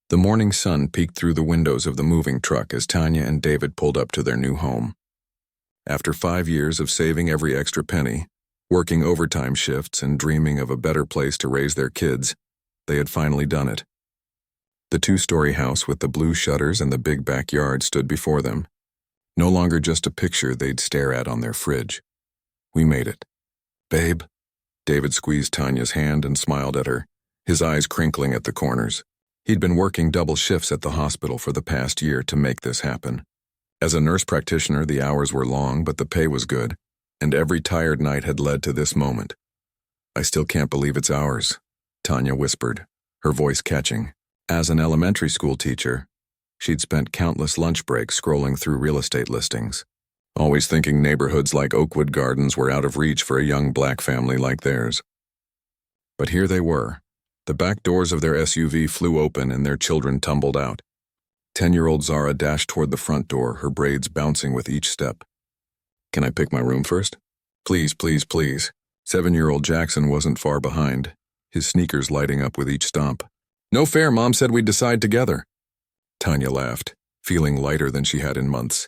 The morning sun peeked through the windows of the moving truck as Tanya and David pulled up to their new home. After 5 years of saving every extra penny, working overtime shifts and dreaming of a better place to raise their kids, they had finally done it. The 2-story house with the blue shutters and the big backyard stood before them, no longer just a picture they'd stare at on their fridge. "We made it." "Babe?" David squeezed Tanya's hand and smiled at her, his eyes crinkling at the corners. He'd been working double shifts at the hospital for the past year to make this happen. As a nurse practitioner, the hours were long, but the pay was good, and every tired night had led to this moment. "I still can't believe it's ours," Tanya whispered, her voice catching. As an elementary school teacher, she'd spent countless lunch breaks scrolling through real estate listings, always thinking neighborhoods like Oakwood Gardens were out of reach for a young black family like theirs. But here they were. The back doors of their SUV flew open and their children tumbled out. 10-year-old Zara dashed toward the front door, her braids bouncing with each step. "Can I pick my room first?" "Please, please, please." 7-year-old Jackson wasn't far behind, his sneakers lighting up with each stomp. "No fair, Mom said we'd decide together." Tanya laughed, feeling lighter than she had in months.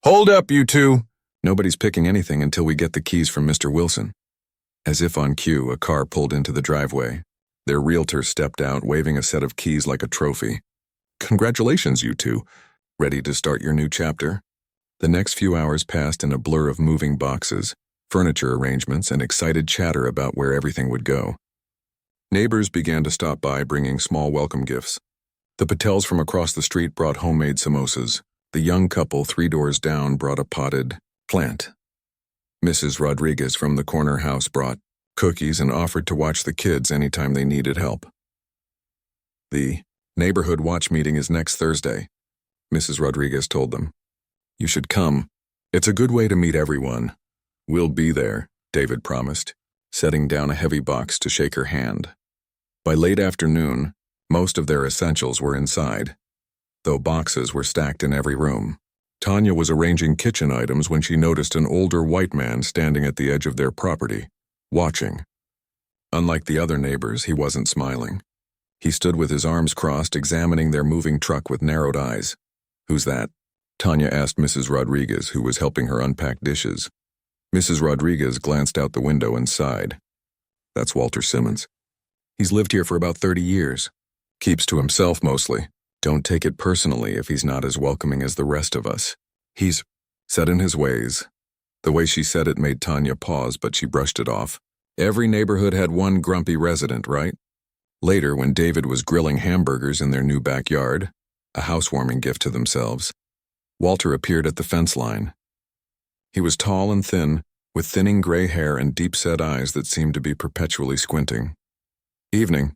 "Hold up, you two! Nobody's picking anything until we get the keys from Mr. Wilson." As if on cue, a car pulled into the driveway. Their realtor stepped out, waving a set of keys like a trophy. "Congratulations, you two. Ready to start your new chapter?" The next few hours passed in a blur of moving boxes, furniture arrangements, and excited chatter about where everything would go. Neighbors began to stop by, bringing small welcome gifts. The Patels from across the street brought homemade samosas. The young couple 3 doors down brought a potted plant. Mrs. Rodriguez from the corner house brought cookies and offered to watch the kids anytime they needed help. "The neighborhood watch meeting is next Thursday," Mrs. Rodriguez told them. "You should come. It's a good way to meet everyone." "We'll be there," David promised, setting down a heavy box to shake her hand. By late afternoon, most of their essentials were inside, though boxes were stacked in every room. Tanya was arranging kitchen items when she noticed an older white man standing at the edge of their property, watching. Unlike the other neighbors, he wasn't smiling. He stood with his arms crossed, examining their moving truck with narrowed eyes. "Who's that?" Tanya asked Mrs. Rodriguez, who was helping her unpack dishes. Mrs. Rodriguez glanced out the window and sighed. "That's Walter Simmons. He's lived here for about 30 years. Keeps to himself mostly. Don't take it personally if he's not as welcoming as the rest of us. He's set in his ways." The way she said it made Tanya pause, but she brushed it off. Every neighborhood had one grumpy resident, right? Later, when David was grilling hamburgers in their new backyard, a housewarming gift to themselves, Walter appeared at the fence line. He was tall and thin, with thinning gray hair and deep-set eyes that seemed to be perpetually squinting. "Evening,"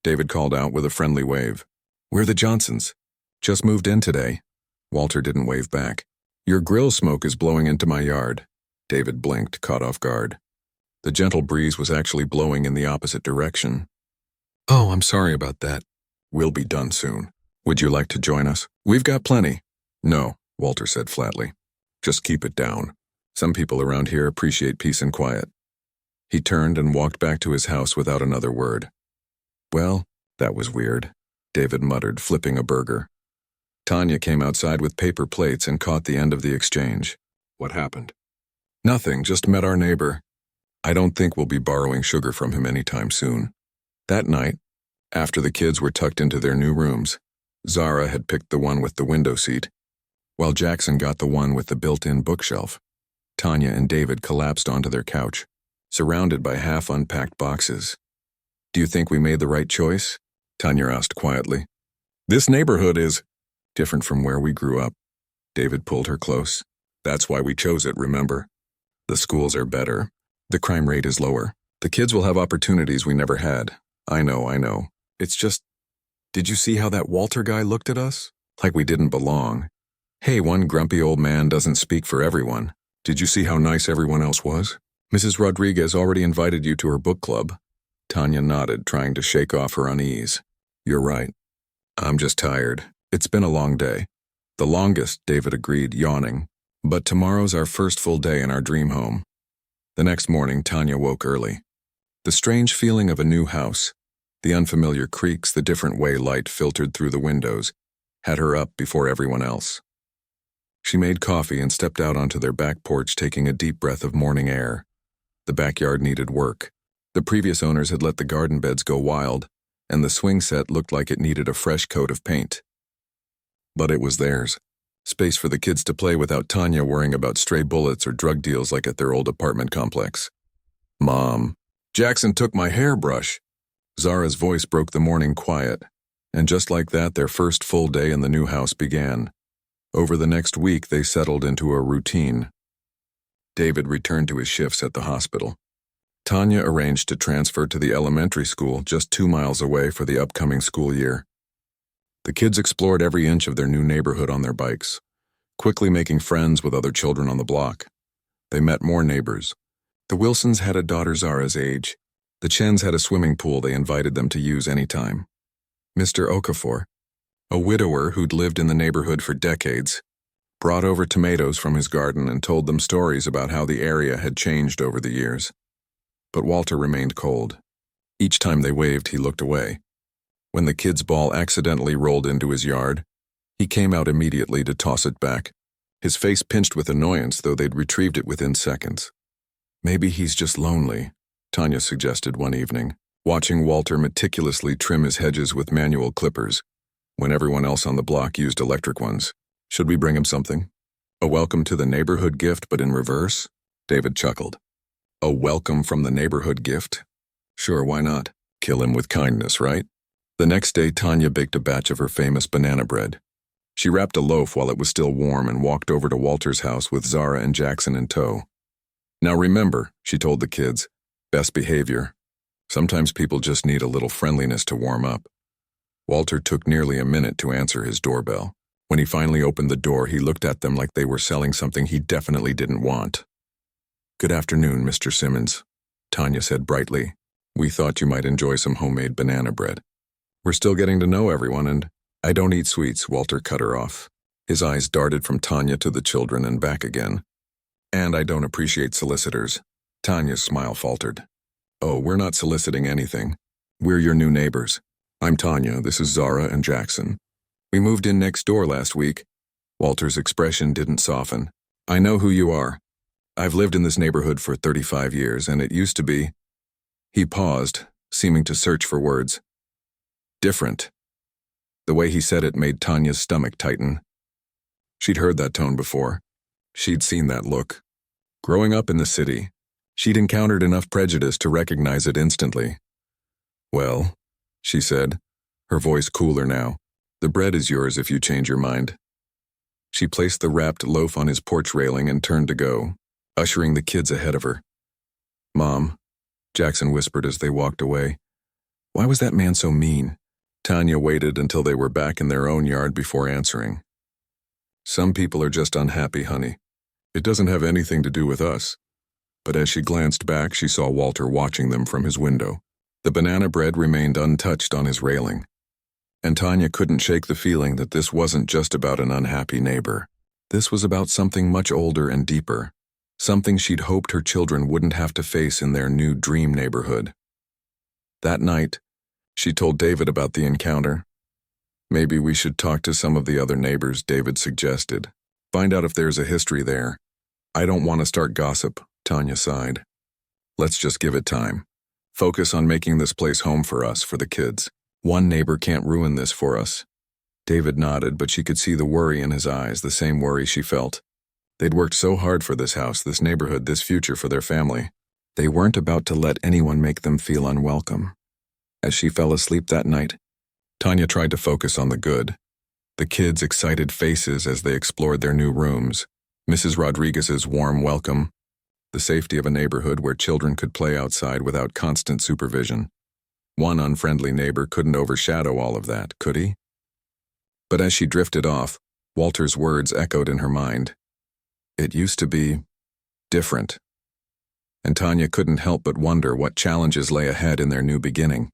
David called out with a friendly wave. "We're the Johnsons. Just moved in today." Walter didn't wave back. "Your grill smoke is blowing into my yard." David blinked, caught off guard. The gentle breeze was actually blowing in the opposite direction. "Oh, I'm sorry about that." "We'll be done soon. Would you like to join us?" "We've got plenty." "No," Walter said flatly. "Just keep it down. Some people around here appreciate peace and quiet." He turned and walked back to his house without another word. "Well, that was weird," David muttered, flipping a burger. Tanya came outside with paper plates and caught the end of the exchange. "What happened?" "Nothing, just met our neighbor. I don't think we'll be borrowing sugar from him anytime soon." That night, after the kids were tucked into their new rooms, Zara had picked the one with the window seat, while Jackson got the one with the built-in bookshelf. Tanya and David collapsed onto their couch, surrounded by half-unpacked boxes. "Do you think we made the right choice?" Tanya asked quietly. "This neighborhood is different from where we grew up." David pulled her close. "That's why we chose it, remember? The schools are better. The crime rate is lower. The kids will have opportunities we never had." I know. It's just, did you see how that Walter guy looked at us? Like we didn't belong. Hey, one grumpy old man doesn't speak for everyone. Did you see how nice everyone else was? Mrs. Rodriguez already invited you to her book club." Tanya nodded, trying to shake off her unease. "You're right. I'm just tired. It's been a long day." "The longest," David agreed, yawning. "But tomorrow's our first full day in our dream home." The next morning, Tanya woke early. The strange feeling of a new house, The unfamiliar creaks, the different way light filtered through the windows, had her up before everyone else. She made coffee and stepped out onto their back porch, taking a deep breath of morning air. The backyard needed work. The previous owners had let the garden beds go wild, and the swing set looked like it needed a fresh coat of paint. But it was theirs. Space for the kids to play without Tanya worrying about stray bullets or drug deals like at their old apartment complex. "Mom, Jackson took my hairbrush." Zara's voice broke the morning quiet, and just like that, their first full day in the new house began. Over the next week, they settled into a routine. David returned to his shifts at the hospital. Tanya arranged to transfer to the elementary school just 2 miles away for the upcoming school year. The kids explored every inch of their new neighborhood on their bikes, quickly making friends with other children on the block. They met more neighbors. The Wilsons had a daughter Zara's age. The Chens had a swimming pool they invited them to use anytime. Mr. Okafor, a widower who'd lived in the neighborhood for decades, brought over tomatoes from his garden and told them stories about how the area had changed over the years. But Walter remained cold. Each time they waved, he looked away. When the kid's ball accidentally rolled into his yard, he came out immediately to toss it back, his face pinched with annoyance, though they'd retrieved it within seconds. "Maybe he's just lonely," Tanya suggested one evening, watching Walter meticulously trim his hedges with manual clippers, when everyone else on the block used electric ones. "Should we bring him something? A welcome to the neighborhood gift, but in reverse?" David chuckled. "A welcome from the neighborhood gift? Sure, why not? Kill him with kindness, right?" The next day, Tanya baked a batch of her famous banana bread. She wrapped a loaf while it was still warm and walked over to Walter's house with Zara and Jackson in tow. "Now remember," she told the kids, "best behavior. Sometimes people just need a little friendliness to warm up." Walter took nearly a minute to answer his doorbell. When he finally opened the door, he looked at them like they were selling something he definitely didn't want. "Good afternoon, Mr. Simmons," Tanya said brightly. "We thought you might enjoy some homemade banana bread." "We're still getting to know everyone, and I don't eat sweets," Walter cut her off. His eyes darted from Tanya to the children and back again. "And I don't appreciate solicitors." Tanya's smile faltered. "Oh, we're not soliciting anything. We're your new neighbors. I'm Tanya, this is Zara and Jackson. We moved in next door last week." Walter's expression didn't soften. "I know who you are. I've lived in this neighborhood for 35 years, and it used to be..." He paused, seeming to search for words. "Different." The way he said it made Tanya's stomach tighten. She'd heard that tone before. She'd seen that look. Growing up in the city, she'd encountered enough prejudice to recognize it instantly. "Well," she said, her voice cooler now, "the bread is yours if you change your mind." She placed the wrapped loaf on his porch railing and turned to go, ushering the kids ahead of her. "Mom," Jackson whispered as they walked away, "why was that man so mean?" Tanya waited until they were back in their own yard before answering. "Some people are just unhappy, honey. It doesn't have anything to do with us." But as she glanced back, she saw Walter watching them from his window. The banana bread remained untouched on his railing. And Tanya couldn't shake the feeling that this wasn't just about an unhappy neighbor. This was about something much older and deeper, something she'd hoped her children wouldn't have to face in their new dream neighborhood. That night, she told David about the encounter. "Maybe we should talk to some of the other neighbors," David suggested. "Find out if there's a history there." "I don't want to start gossip," Tanya sighed. "Let's just give it time. Focus on making this place home for us, for the kids. One neighbor can't ruin this for us." David nodded, but she could see the worry in his eyes, the same worry she felt. They'd worked so hard for this house, this neighborhood, this future for their family. They weren't about to let anyone make them feel unwelcome. As she fell asleep that night, Tanya tried to focus on the good. The kids' excited faces as they explored their new rooms, Mrs. Rodriguez's warm welcome, the safety of a neighborhood where children could play outside without constant supervision. One unfriendly neighbor couldn't overshadow all of that, could he? But as she drifted off, Walter's words echoed in her mind. It used to be different. And Tanya couldn't help but wonder what challenges lay ahead in their new beginning.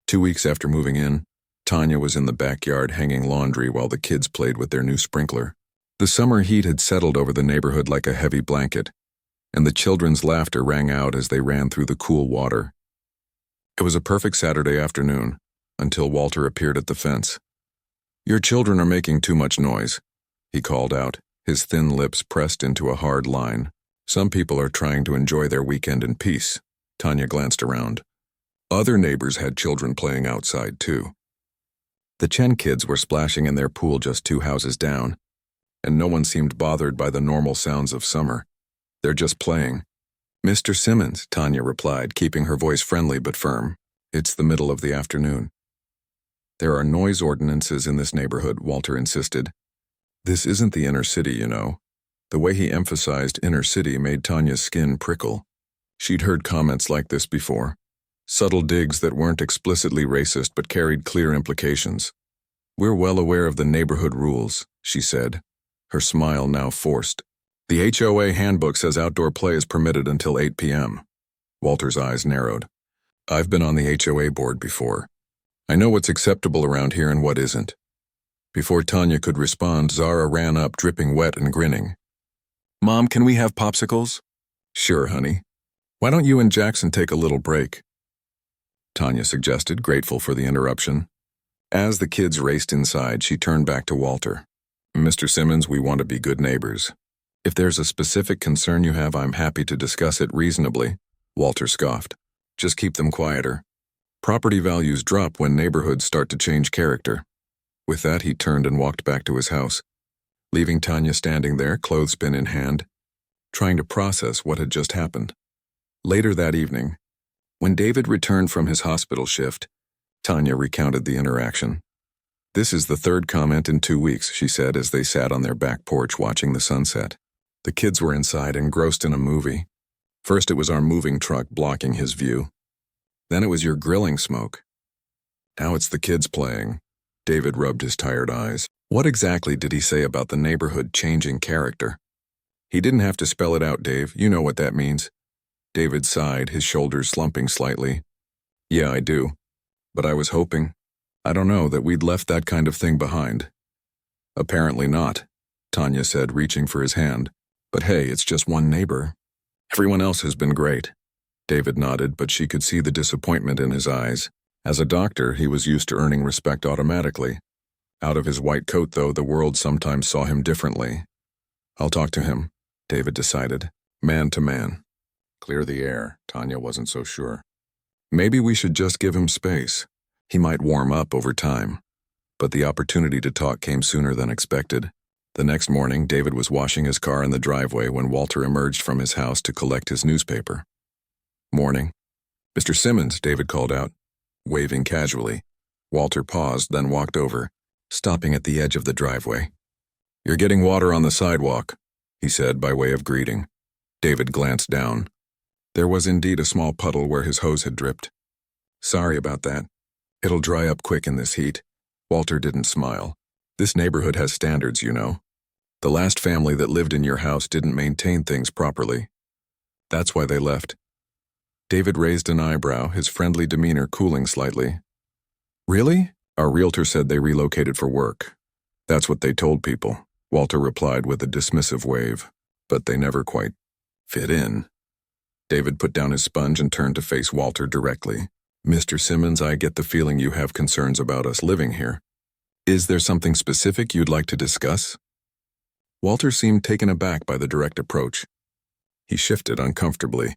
2 weeks after moving in, Tanya was in the backyard hanging laundry while the kids played with their new sprinkler. The summer heat had settled over the neighborhood like a heavy blanket, and the children's laughter rang out as they ran through the cool water. It was a perfect Saturday afternoon, until Walter appeared at the fence. "Your children are making too much noise," he called out, his thin lips pressed into a hard line. "Some people are trying to enjoy their weekend in peace." Tanya glanced around. Other neighbors had children playing outside, too. The Chen kids were splashing in their pool just 2 houses down, and no one seemed bothered by the normal sounds of summer. "They're just playing." "Mr. Simmons," Tanya replied, keeping her voice friendly but firm. "It's the middle of the afternoon." "There are noise ordinances in this neighborhood," Walter insisted. "This isn't the inner city, you know." The way he emphasized inner city made Tanya's skin prickle. She'd heard comments like this before. Subtle digs that weren't explicitly racist but carried clear implications. "We're well aware of the neighborhood rules," she said, her smile now forced. "The HOA handbook says outdoor play is permitted until 8 p.m. Walter's eyes narrowed. "I've been on the HOA board before. I know what's acceptable around here and what isn't." Before Tanya could respond, Zara ran up, dripping wet and grinning. "Mom, can we have popsicles?" "Sure, honey. Why don't you and Jackson take a little break?" Tanya suggested, grateful for the interruption. As the kids raced inside, she turned back to Walter. "Mr. Simmons, we want to be good neighbors. If there's a specific concern you have, I'm happy to discuss it reasonably." Walter scoffed. "Just keep them quieter. Property values drop when neighborhoods start to change character." With that, he turned and walked back to his house, leaving Tanya standing there, clothespin in hand, trying to process what had just happened. Later that evening, when David returned from his hospital shift, Tanya recounted the interaction. "This is the third comment in 2 weeks," she said as they sat on their back porch watching the sunset. The kids were inside, engrossed in a movie. First it was our moving truck blocking his view. Then it was your grilling smoke. Now it's the kids playing. David rubbed his tired eyes. "What exactly did he say about the neighborhood changing character?" "He didn't have to spell it out, Dave. You know what that means." David sighed, his shoulders slumping slightly. "Yeah, I do. But I was hoping, I don't know, that we'd left that kind of thing behind." "Apparently not," Tanya said, reaching for his hand. "But hey, it's just one neighbor. Everyone else has been great." David nodded, but she could see the disappointment in his eyes. As a doctor, he was used to earning respect automatically. Out of his white coat, though, the world sometimes saw him differently. "I'll talk to him," David decided, man to man. Clear the air, Tanya wasn't so sure. Maybe we should just give him space. He might warm up over time. But the opportunity to talk came sooner than expected. The next morning, David was washing his car in the driveway when Walter emerged from his house to collect his newspaper. "Morning." "Mr. Simmons," David called out, waving casually. Walter paused, then walked over, stopping at the edge of the driveway. "You're getting water on the sidewalk," he said by way of greeting. David glanced down. There was indeed a small puddle where his hose had dripped. "Sorry about that. It'll dry up quick in this heat." Walter didn't smile. "This neighborhood has standards, you know. The last family that lived in your house didn't maintain things properly. That's why they left." David raised an eyebrow, his friendly demeanor cooling slightly. "Really? Our realtor said they relocated for work. That's what they told people," Walter replied with a dismissive wave. "But they never quite fit in." David put down his sponge and turned to face Walter directly. "Mr. Simmons, I get the feeling you have concerns about us living here. Is there something specific you'd like to discuss?" Walter seemed taken aback by the direct approach. He shifted uncomfortably.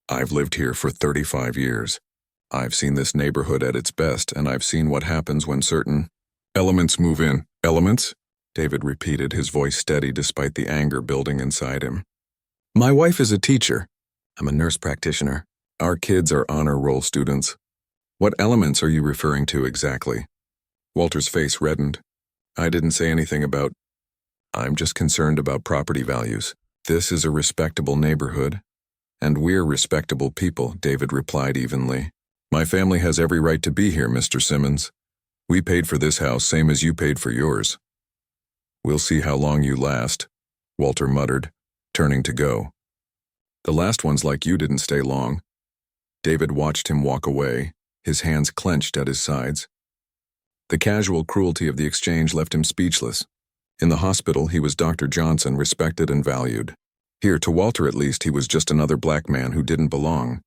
"I've lived here for 35 years. I've seen this neighborhood at its best, and I've seen what happens when certain elements move in." "Elements?" David repeated, his voice steady despite the anger building inside him. "My wife is a teacher. I'm a nurse practitioner. Our kids are honor roll students. What elements are you referring to exactly?" Walter's face reddened. "I didn't say anything about. I'm just concerned about property values. This is a respectable neighborhood. And we're respectable people," David replied evenly. "My family has every right to be here, Mr. Simmons. We paid for this house same as you paid for yours." "We'll see how long you last," Walter muttered, turning to go. "The last ones like you didn't stay long." David watched him walk away, his hands clenched at his sides. The casual cruelty of the exchange left him speechless. In the hospital, he was Dr. Johnson, respected and valued. Here, to Walter at least, he was just another black man who didn't belong.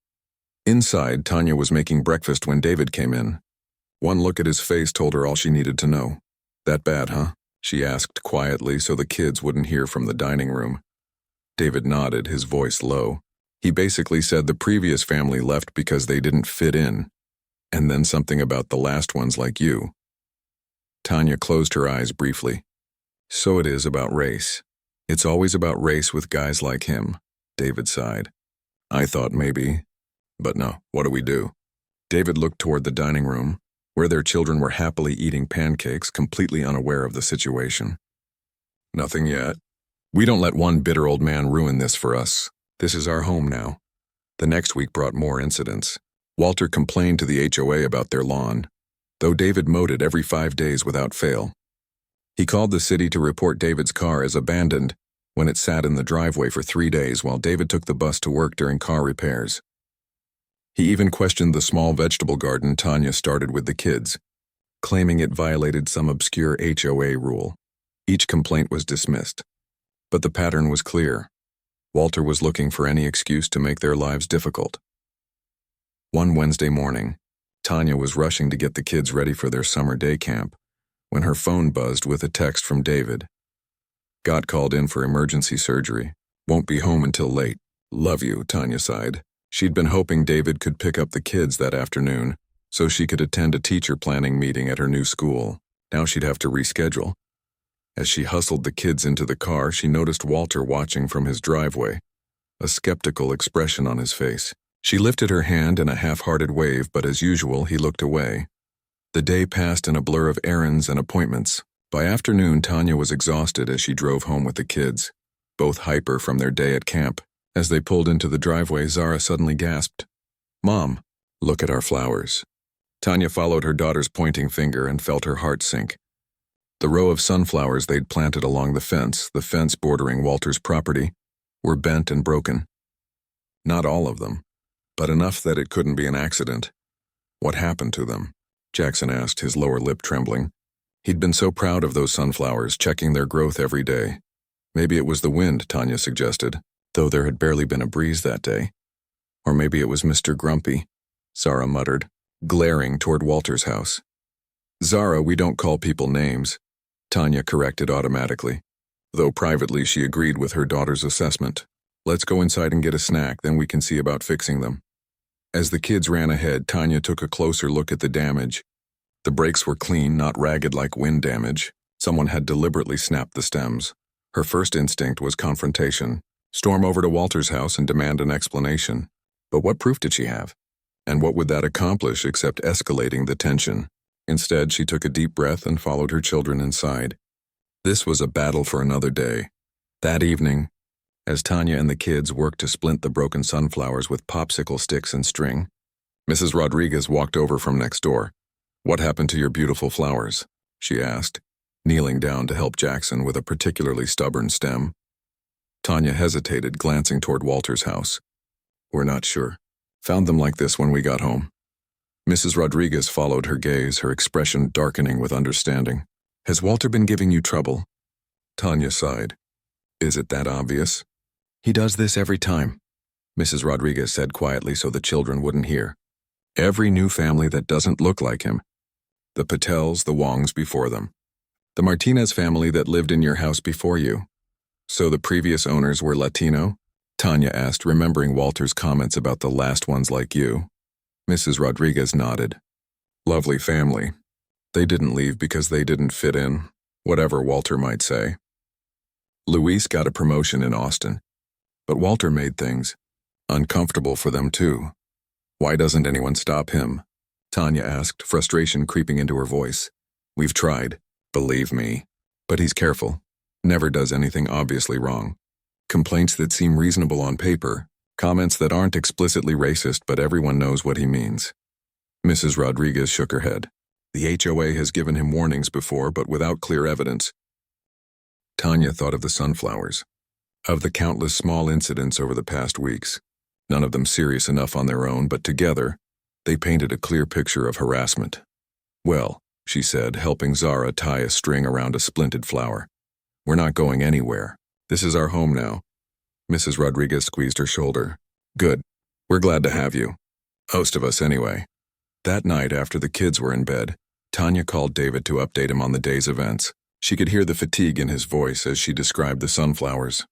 Inside, Tanya was making breakfast when David came in. One look at his face told her all she needed to know. "That bad, huh?" she asked quietly so the kids wouldn't hear from the dining room. David nodded, his voice low. He basically said the previous family left because they didn't fit in, and then something about the last ones like you. Tanya closed her eyes briefly. "So it is about race. It's always about race with guys like him," David sighed. "I thought maybe, but no, what do we do?" David looked toward the dining room, where their children were happily eating pancakes, completely unaware of the situation. "Nothing yet. We don't let one bitter old man ruin this for us. This is our home now." The next week brought more incidents. Walter complained to the HOA about their lawn, though David mowed it every 5 days without fail. He called the city to report David's car as abandoned when it sat in the driveway for 3 days while David took the bus to work during car repairs. He even questioned the small vegetable garden Tanya started with the kids, claiming it violated some obscure HOA rule. Each complaint was dismissed. But the pattern was clear. Walter was looking for any excuse to make their lives difficult. One Wednesday morning, Tanya was rushing to get the kids ready for their summer day camp when her phone buzzed with a text from David. "Got called in for emergency surgery. Won't be home until late. Love you," Tanya sighed. She'd been hoping David could pick up the kids that afternoon so she could attend a teacher planning meeting at her new school. Now she'd have to reschedule. As she hustled the kids into the car, she noticed Walter watching from his driveway, a skeptical expression on his face. She lifted her hand in a half-hearted wave, but as usual, he looked away. The day passed in a blur of errands and appointments. By afternoon, Tanya was exhausted as she drove home with the kids, both hyper from their day at camp. As they pulled into the driveway, Zara suddenly gasped, "Mom, look at our flowers." Tanya followed her daughter's pointing finger and felt her heart sink. The row of sunflowers they'd planted along the fence bordering Walter's property, were bent and broken. Not all of them, but enough that it couldn't be an accident. "What happened to them?" Jackson asked, his lower lip trembling. He'd been so proud of those sunflowers, checking their growth every day. Maybe it was the wind, Tanya suggested, though there had barely been a breeze that day. Or maybe it was Mr. Grumpy, Zara muttered, glaring toward Walter's house. "Zara, we don't call people names," Tanya corrected automatically, though privately she agreed with her daughter's assessment. "Let's go inside and get a snack, then we can see about fixing them." As the kids ran ahead, Tanya took a closer look at the damage. The brakes were clean, not ragged like wind damage. Someone had deliberately snapped the stems. Her first instinct was confrontation. Storm over to Walter's house and demand an explanation. But what proof did she have? And what would that accomplish except escalating the tension? Instead, she took a deep breath and followed her children inside. This was a battle for another day. That evening, as Tanya and the kids worked to splint the broken sunflowers with popsicle sticks and string, Mrs. Rodriguez walked over from next door. "What happened to your beautiful flowers?" she asked, kneeling down to help Jackson with a particularly stubborn stem. Tanya hesitated, glancing toward Walter's house. "We're not sure. Found them like this when we got home." Mrs. Rodriguez followed her gaze, her expression darkening with understanding. "Has Walter been giving you trouble?" Tanya sighed. "Is it that obvious?" "He does this every time," Mrs. Rodriguez said quietly so the children wouldn't hear. "Every new family that doesn't look like him. The Patels, the Wongs before them. The Martinez family that lived in your house before you. So the previous owners were Latino?" Tanya asked, remembering Walter's comments about the last ones like you. Mrs. Rodriguez nodded. "Lovely family. They didn't leave because they didn't fit in, whatever Walter might say. Luis got a promotion in Austin, but Walter made things uncomfortable for them too. Why doesn't anyone stop him?" Tanya asked, frustration creeping into her voice. "We've tried, believe me, but he's careful. Never does anything obviously wrong. Complaints that seem reasonable on paper, comments that aren't explicitly racist but everyone knows what he means." Mrs. Rodriguez shook her head. "The HOA has given him warnings before, but without clear evidence." Tanya thought of the sunflowers, of the countless small incidents over the past weeks, none of them serious enough on their own, but together, they painted a clear picture of harassment. "Well," she said, helping Zara tie a string around a splinted flower, "we're not going anywhere. This is our home now." Mrs. Rodriguez squeezed her shoulder. "Good. We're glad to have you. Most of us anyway. That night after the kids were in bed, Tanya called David to update him on the day's events. She could hear the fatigue in his voice as she described the sunflowers.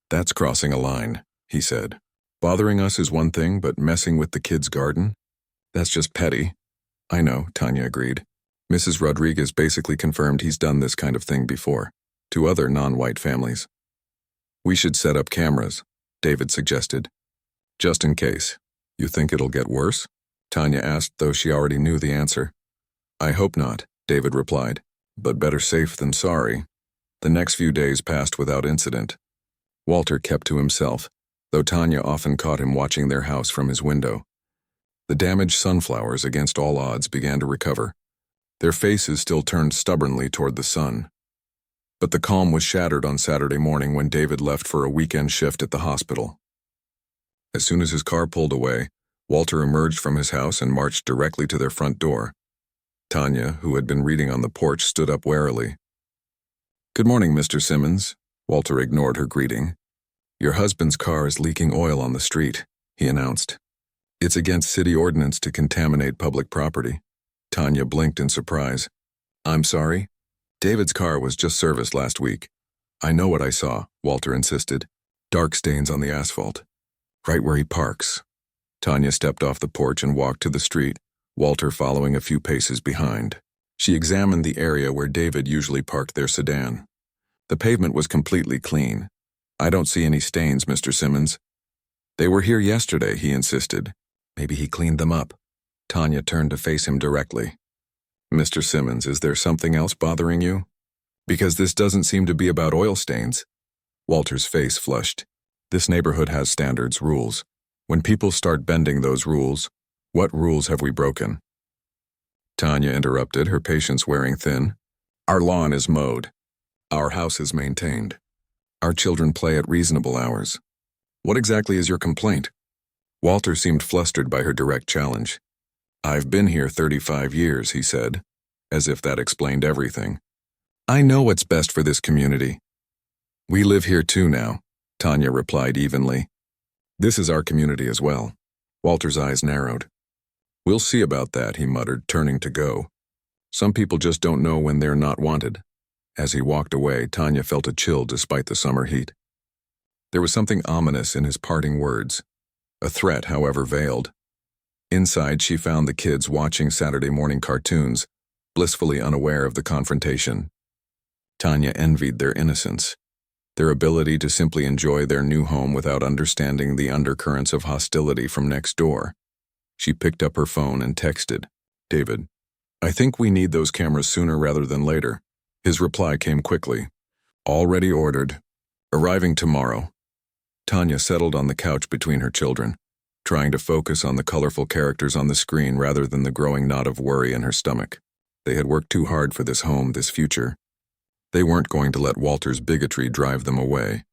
"That's crossing a line," he said. "Bothering us is one thing, but messing with the kids' garden? That's just petty." "I know," Tanya agreed. "Mrs. Rodriguez basically confirmed he's done this kind of thing before, to other non-white families." "We should set up cameras," David suggested. "Just in case. You think it'll get worse?" Tanya asked, though she already knew the answer. "I hope not," David replied, "but better safe than sorry." The next few days passed without incident. Walter kept to himself, though Tanya often caught him watching their house from his window. The damaged sunflowers, against all odds, began to recover. Their faces still turned stubbornly toward the sun. But the calm was shattered on Saturday morning when David left for a weekend shift at the hospital. As soon as his car pulled away, Walter emerged from his house and marched directly to their front door. Tanya, who had been reading on the porch, stood up warily. "Good morning, Mr. Simmons." Walter ignored her greeting. "Your husband's car is leaking oil on the street," he announced. "It's against city ordinance to contaminate public property." Tanya blinked in surprise. "I'm sorry? David's car was just serviced last week." "I know what I saw," Walter insisted. "Dark stains on the asphalt. Right where he parks." Tanya stepped off the porch and walked to the street, Walter following a few paces behind. She examined the area where David usually parked their sedan. The pavement was completely clean. "I don't see any stains, Mr. Simmons." "They were here yesterday," he insisted. "Maybe he cleaned them up." Tanya turned to face him directly. "Mr. Simmons, is there something else bothering you? Because this doesn't seem to be about oil stains." Walter's face flushed. "This neighborhood has standards, rules. When people start bending those rules, what rules have we broken?" Tanya interrupted, her patience wearing thin. "Our lawn is mowed. Our house is maintained. Our children play at reasonable hours. What exactly is your complaint?" Walter seemed flustered by her direct challenge. "I've been here 35 years, he said, as if that explained everything. "I know what's best for this community." "We live here too now," Tanya replied evenly. "This is our community as well." Walter's eyes narrowed. "We'll see about that," he muttered, turning to go. "Some people just don't know when they're not wanted." As he walked away, Tanya felt a chill despite the summer heat. There was something ominous in his parting words. A threat, however veiled. Inside, she found the kids watching Saturday morning cartoons, blissfully unaware of the confrontation. Tanya envied their innocence, their ability to simply enjoy their new home without understanding the undercurrents of hostility from next door. She picked up her phone and texted, "David, I think we need those cameras sooner rather than later." His reply came quickly. "Already ordered. Arriving tomorrow." Tanya settled on the couch between her children, trying to focus on the colorful characters on the screen rather than the growing knot of worry in her stomach. They had worked too hard for this home, this future. They weren't going to let Walter's bigotry drive them away.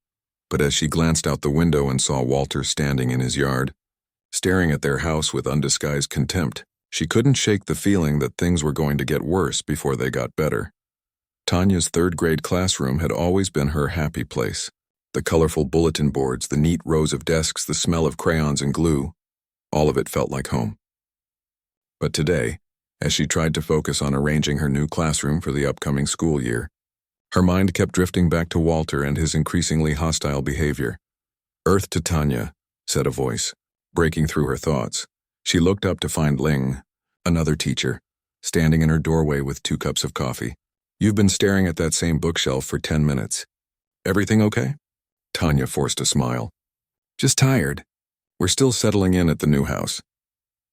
But as she glanced out the window and saw Walter standing in his yard, staring at their house with undisguised contempt, she couldn't shake the feeling that things were going to get worse before they got better. Tanya's third-grade classroom had always been her happy place. The colorful bulletin boards, the neat rows of desks, the smell of crayons and glue, all of it felt like home. But today, as she tried to focus on arranging her new classroom for the upcoming school year, her mind kept drifting back to Walter and his increasingly hostile behavior. "Earth to Tanya," said a voice, breaking through her thoughts. She looked up to find Ling, another teacher, standing in her doorway with 2 cups of coffee. "You've been staring at that same bookshelf for 10 minutes. Everything okay?" Tanya forced a smile. "Just tired. We're still settling in at the new house."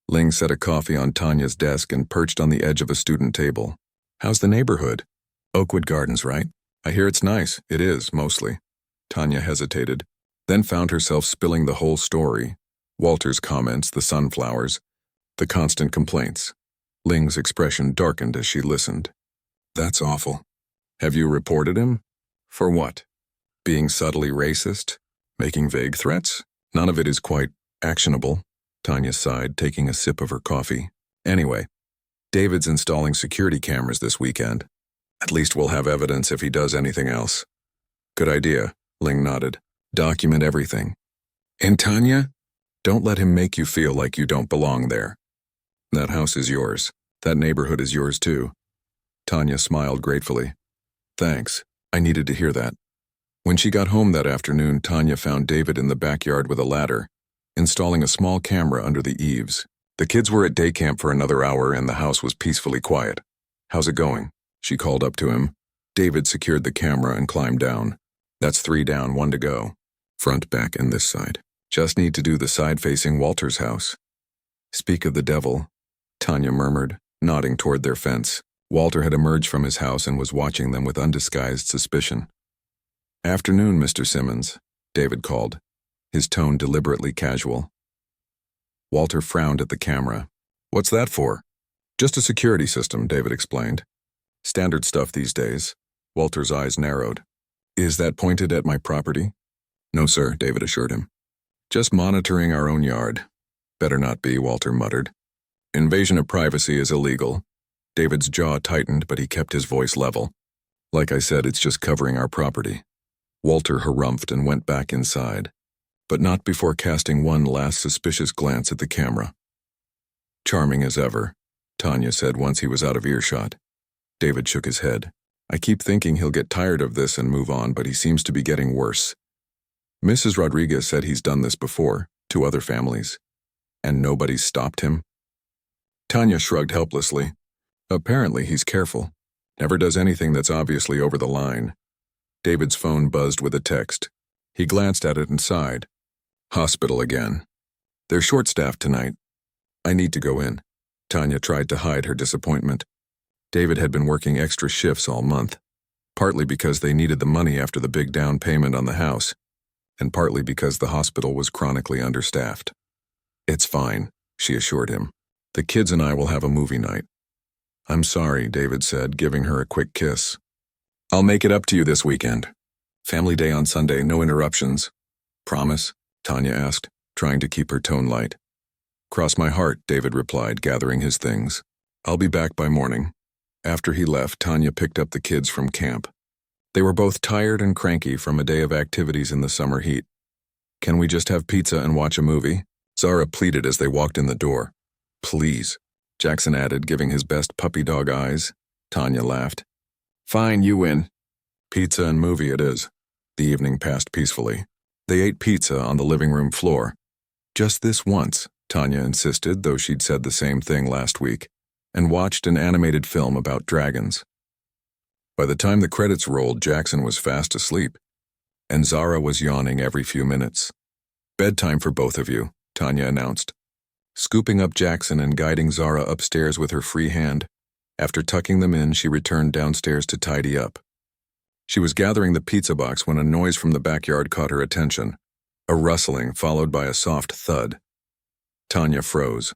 Ling set a coffee on Tanya's desk and perched on the edge of a student table. "How's the neighborhood? Oakwood Gardens, right? I hear it's nice." "It is, mostly." Tanya hesitated, then found herself spilling the whole story. Walter's comments, the sunflowers, the constant complaints. Ling's expression darkened as she listened. "That's awful. Have you reported him? For what? Being subtly racist? Making vague threats? None of it is quite actionable." Tanya sighed, taking a sip of her coffee. "Anyway, David's installing security cameras this weekend. At least we'll have evidence if he does anything else." "Good idea," Ling nodded. "Document everything." "And Tanya, Don't let him make you feel like you don't belong there. That house is yours. That neighborhood is yours too. Tanya smiled gratefully. Thanks. I needed to hear that. When she got home that afternoon, Tanya found David in the backyard with a ladder, installing a small camera under the eaves. The kids were at day camp for another hour and the house was peacefully quiet. How's it going? She called up to him. David secured the camera and climbed down. That's 3 down, 1 to go. Front, back, and this side. Just need to do the side facing Walter's house. Speak of the devil, Tanya murmured, nodding toward their fence. Walter had emerged from his house and was watching them with undisguised suspicion. Afternoon, Mr. Simmons, David called, his tone deliberately casual. Walter frowned at the camera. What's that for? Just a security system, David explained. Standard stuff these days. Walter's eyes narrowed. Is that pointed at my property? No, sir, David assured him. Just monitoring our own yard. Better not be, Walter muttered. Invasion of privacy is illegal. David's jaw tightened, but he kept his voice level. Like I said, it's just covering our property. Walter harumphed and went back inside, but not before casting one last suspicious glance at the camera. Charming as ever, Tanya said once he was out of earshot. David shook his head. I keep thinking he'll get tired of this and move on, but he seems to be getting worse. Mrs. Rodriguez said he's done this before, to other families. And nobody's stopped him? Tanya shrugged helplessly. Apparently he's careful. Never does anything that's obviously over the line. David's phone buzzed with a text. He glanced at it and sighed. Hospital again. They're short-staffed tonight. I need to go in. Tanya tried to hide her disappointment. David had been working extra shifts all month, partly because they needed the money after the big down payment on the house, and partly because the hospital was chronically understaffed. It's fine, she assured him. The kids and I will have a movie night. I'm sorry, David said, giving her a quick kiss. I'll make it up to you this weekend. Family day on Sunday, no interruptions. Promise? Tanya asked, trying to keep her tone light. Cross my heart, David replied, gathering his things. I'll be back by morning. After he left, Tanya picked up the kids from camp. They were both tired and cranky from a day of activities in the summer heat. Can we just have pizza and watch a movie? Zara pleaded as they walked in the door. Please, Jackson added, giving his best puppy dog eyes. Tanya laughed. Fine, you win. Pizza and movie it is. The evening passed peacefully. They ate pizza on the living room floor. Just this once, Tanya insisted, though she'd said the same thing last week, and watched an animated film about dragons. By the time the credits rolled, Jackson was fast asleep, and Zara was yawning every few minutes. Bedtime for both of you, Tanya announced. Scooping up Jackson and guiding Zara upstairs with her free hand, after tucking them in, she returned downstairs to tidy up. She was gathering the pizza box when a noise from the backyard caught her attention, a rustling followed by a soft thud. Tanya froze.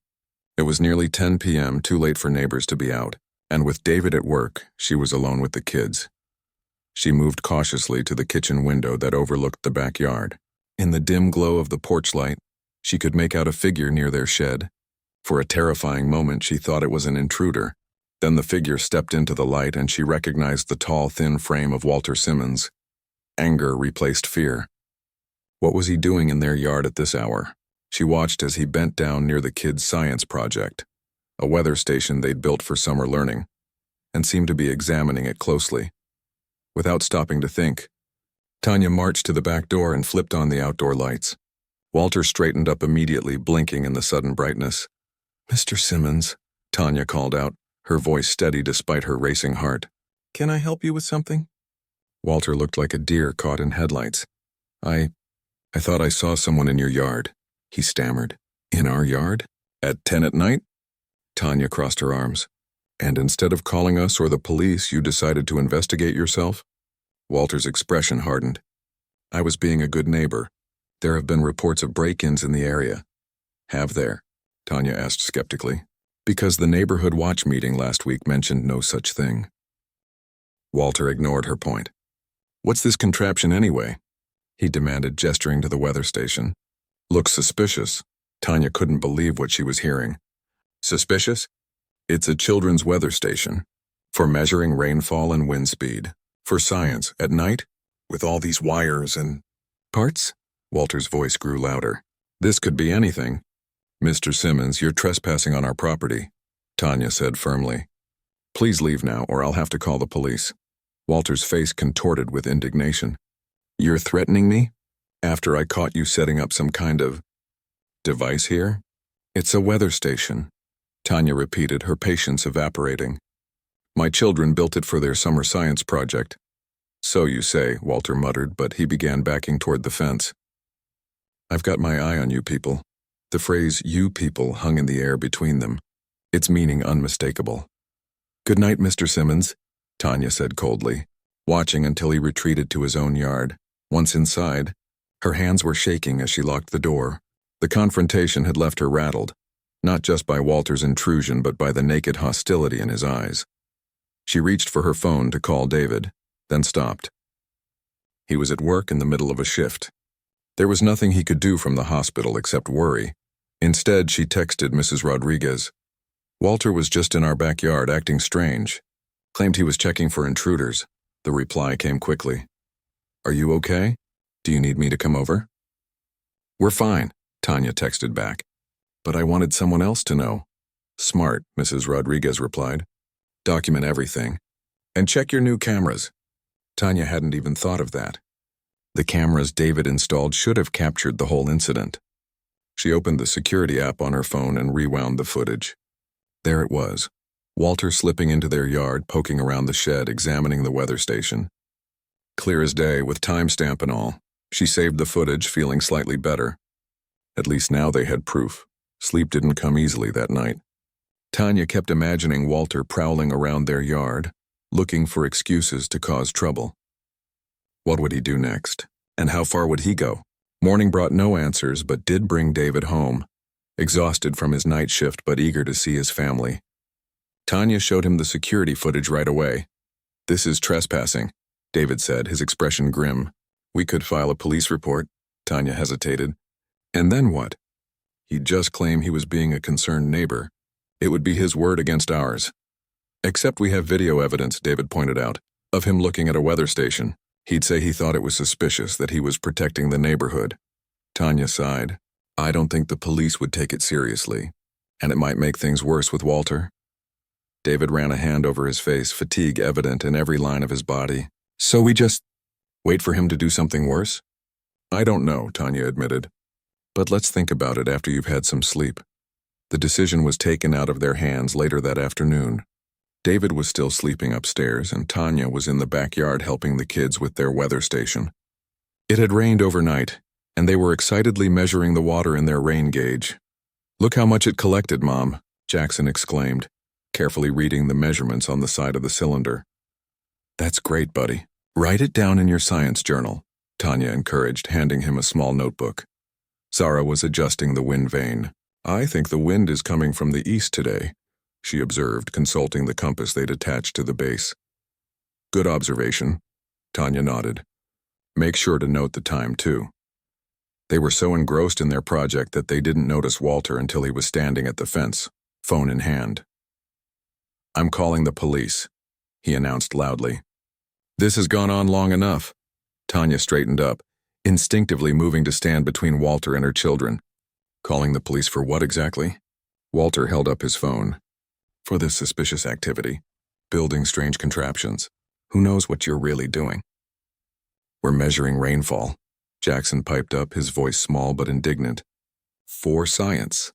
It was nearly 10 p.m., too late for neighbors to be out, and with David at work, she was alone with the kids. She moved cautiously to the kitchen window that overlooked the backyard. In the dim glow of the porch light, she could make out a figure near their shed. For a terrifying moment, she thought it was an intruder. Then the figure stepped into the light and she recognized the tall, thin frame of Walter Simmons. Anger replaced fear. What was he doing in their yard at this hour? She watched as he bent down near the kids' science project, a weather station they'd built for summer learning, and seemed to be examining it closely. Without stopping to think, Tanya marched to the back door and flipped on the outdoor lights. Walter straightened up immediately, blinking in the sudden brightness. Mr. Simmons, Tanya called out, her voice steady despite her racing heart. Can I help you with something? Walter looked like a deer caught in headlights. I thought I saw someone in your yard, he stammered. In our yard? At 10 at night? Tanya crossed her arms. And instead of calling us or the police, you decided to investigate yourself? Walter's expression hardened. I was being a good neighbor. There have been reports of break-ins in the area. Have there? Tanya asked skeptically. Because the neighborhood watch meeting last week mentioned no such thing. Walter ignored her point. What's this contraption anyway? He demanded, gesturing to the weather station. Looks suspicious. Tanya couldn't believe what she was hearing. Suspicious? It's a children's weather station. For measuring rainfall and wind speed. For science, at night? With all these wires and... Parts? Walter's voice grew louder. This could be anything. Mr. Simmons, you're trespassing on our property, Tanya said firmly. Please leave now or I'll have to call the police. Walter's face contorted with indignation. You're threatening me? After I caught you setting up some kind of device here? It's a weather station, Tanya repeated, her patience evaporating. My children built it for their summer science project. So you say, Walter muttered, but he began backing toward the fence. I've got my eye on you people. The phrase you people hung in the air between them, its meaning unmistakable. Good night, Mr. Simmons, Tanya said coldly, watching until he retreated to his own yard. Once inside, her hands were shaking as she locked the door. The confrontation had left her rattled, not just by Walter's intrusion but by the naked hostility in his eyes. She reached for her phone to call David, then stopped. He was at work in the middle of a shift. There was nothing he could do from the hospital except worry. Instead, she texted Mrs. Rodriguez. Walter was just in our backyard acting strange. Claimed he was checking for intruders. The reply came quickly. Are you okay? Do you need me to come over? We're fine, Tanya texted back. But I wanted someone else to know. Smart, Mrs. Rodriguez replied. Document everything. And check your new cameras. Tanya hadn't even thought of that. The cameras David installed should have captured the whole incident. She opened the security app on her phone and rewound the footage. There it was. Walter slipping into their yard, poking around the shed, examining the weather station. Clear as day, with timestamp and all. She saved the footage, feeling slightly better. At least now they had proof. Sleep didn't come easily that night. Tanya kept imagining Walter prowling around their yard, looking for excuses to cause trouble. What would he do next? And how far would he go? Morning brought no answers, but did bring David home, exhausted from his night shift but eager to see his family. Tanya showed him the security footage right away. This is trespassing, David said, his expression grim. We could file a police report. Tanya hesitated. And then what? He'd just claim he was being a concerned neighbor. It would be his word against ours. Except we have video evidence, David pointed out, of him looking at a weather station. He'd say he thought it was suspicious that he was protecting the neighborhood. Tanya sighed. I don't think the police would take it seriously, and it might make things worse with Walter. David ran a hand over his face, fatigue evident in every line of his body. So we just wait for him to do something worse? I don't know, Tanya admitted. But let's think about it after you've had some sleep. The decision was taken out of their hands later that afternoon. David was still sleeping upstairs, and Tanya was in the backyard helping the kids with their weather station. It had rained overnight, and they were excitedly measuring the water in their rain gauge. Look how much it collected, Mom, Jackson exclaimed, carefully reading the measurements on the side of the cylinder. That's great, buddy. Write it down in your science journal, Tanya encouraged, handing him a small notebook. Zara was adjusting the wind vane. I think the wind is coming from the east today, she observed, consulting the compass they'd attached to the base. Good observation, Tanya nodded. Make sure to note the time, too. They were so engrossed in their project that they didn't notice Walter until he was standing at the fence, phone in hand. I'm calling the police, he announced loudly. This has gone on long enough. Tanya straightened up, instinctively moving to stand between Walter and her children. Calling the police for what exactly? Walter held up his phone. For this suspicious activity. Building strange contraptions. Who knows what you're really doing? We're measuring rainfall. Jackson piped up, his voice small but indignant. For science.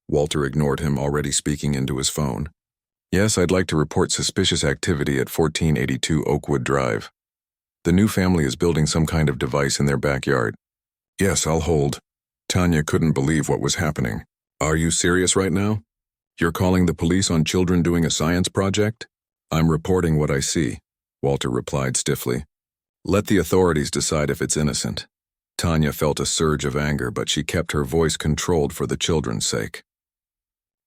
Walter ignored him, already speaking into his phone. Yes, I'd like to report suspicious activity at 1482 Oakwood Drive. The new family is building some kind of device in their backyard. Yes, I'll hold. Tanya couldn't believe what was happening. Are you serious right now? You're calling the police on children doing a science project? I'm reporting what I see, Walter replied stiffly. Let the authorities decide if it's innocent. Tanya felt a surge of anger, but she kept her voice controlled for the children's sake.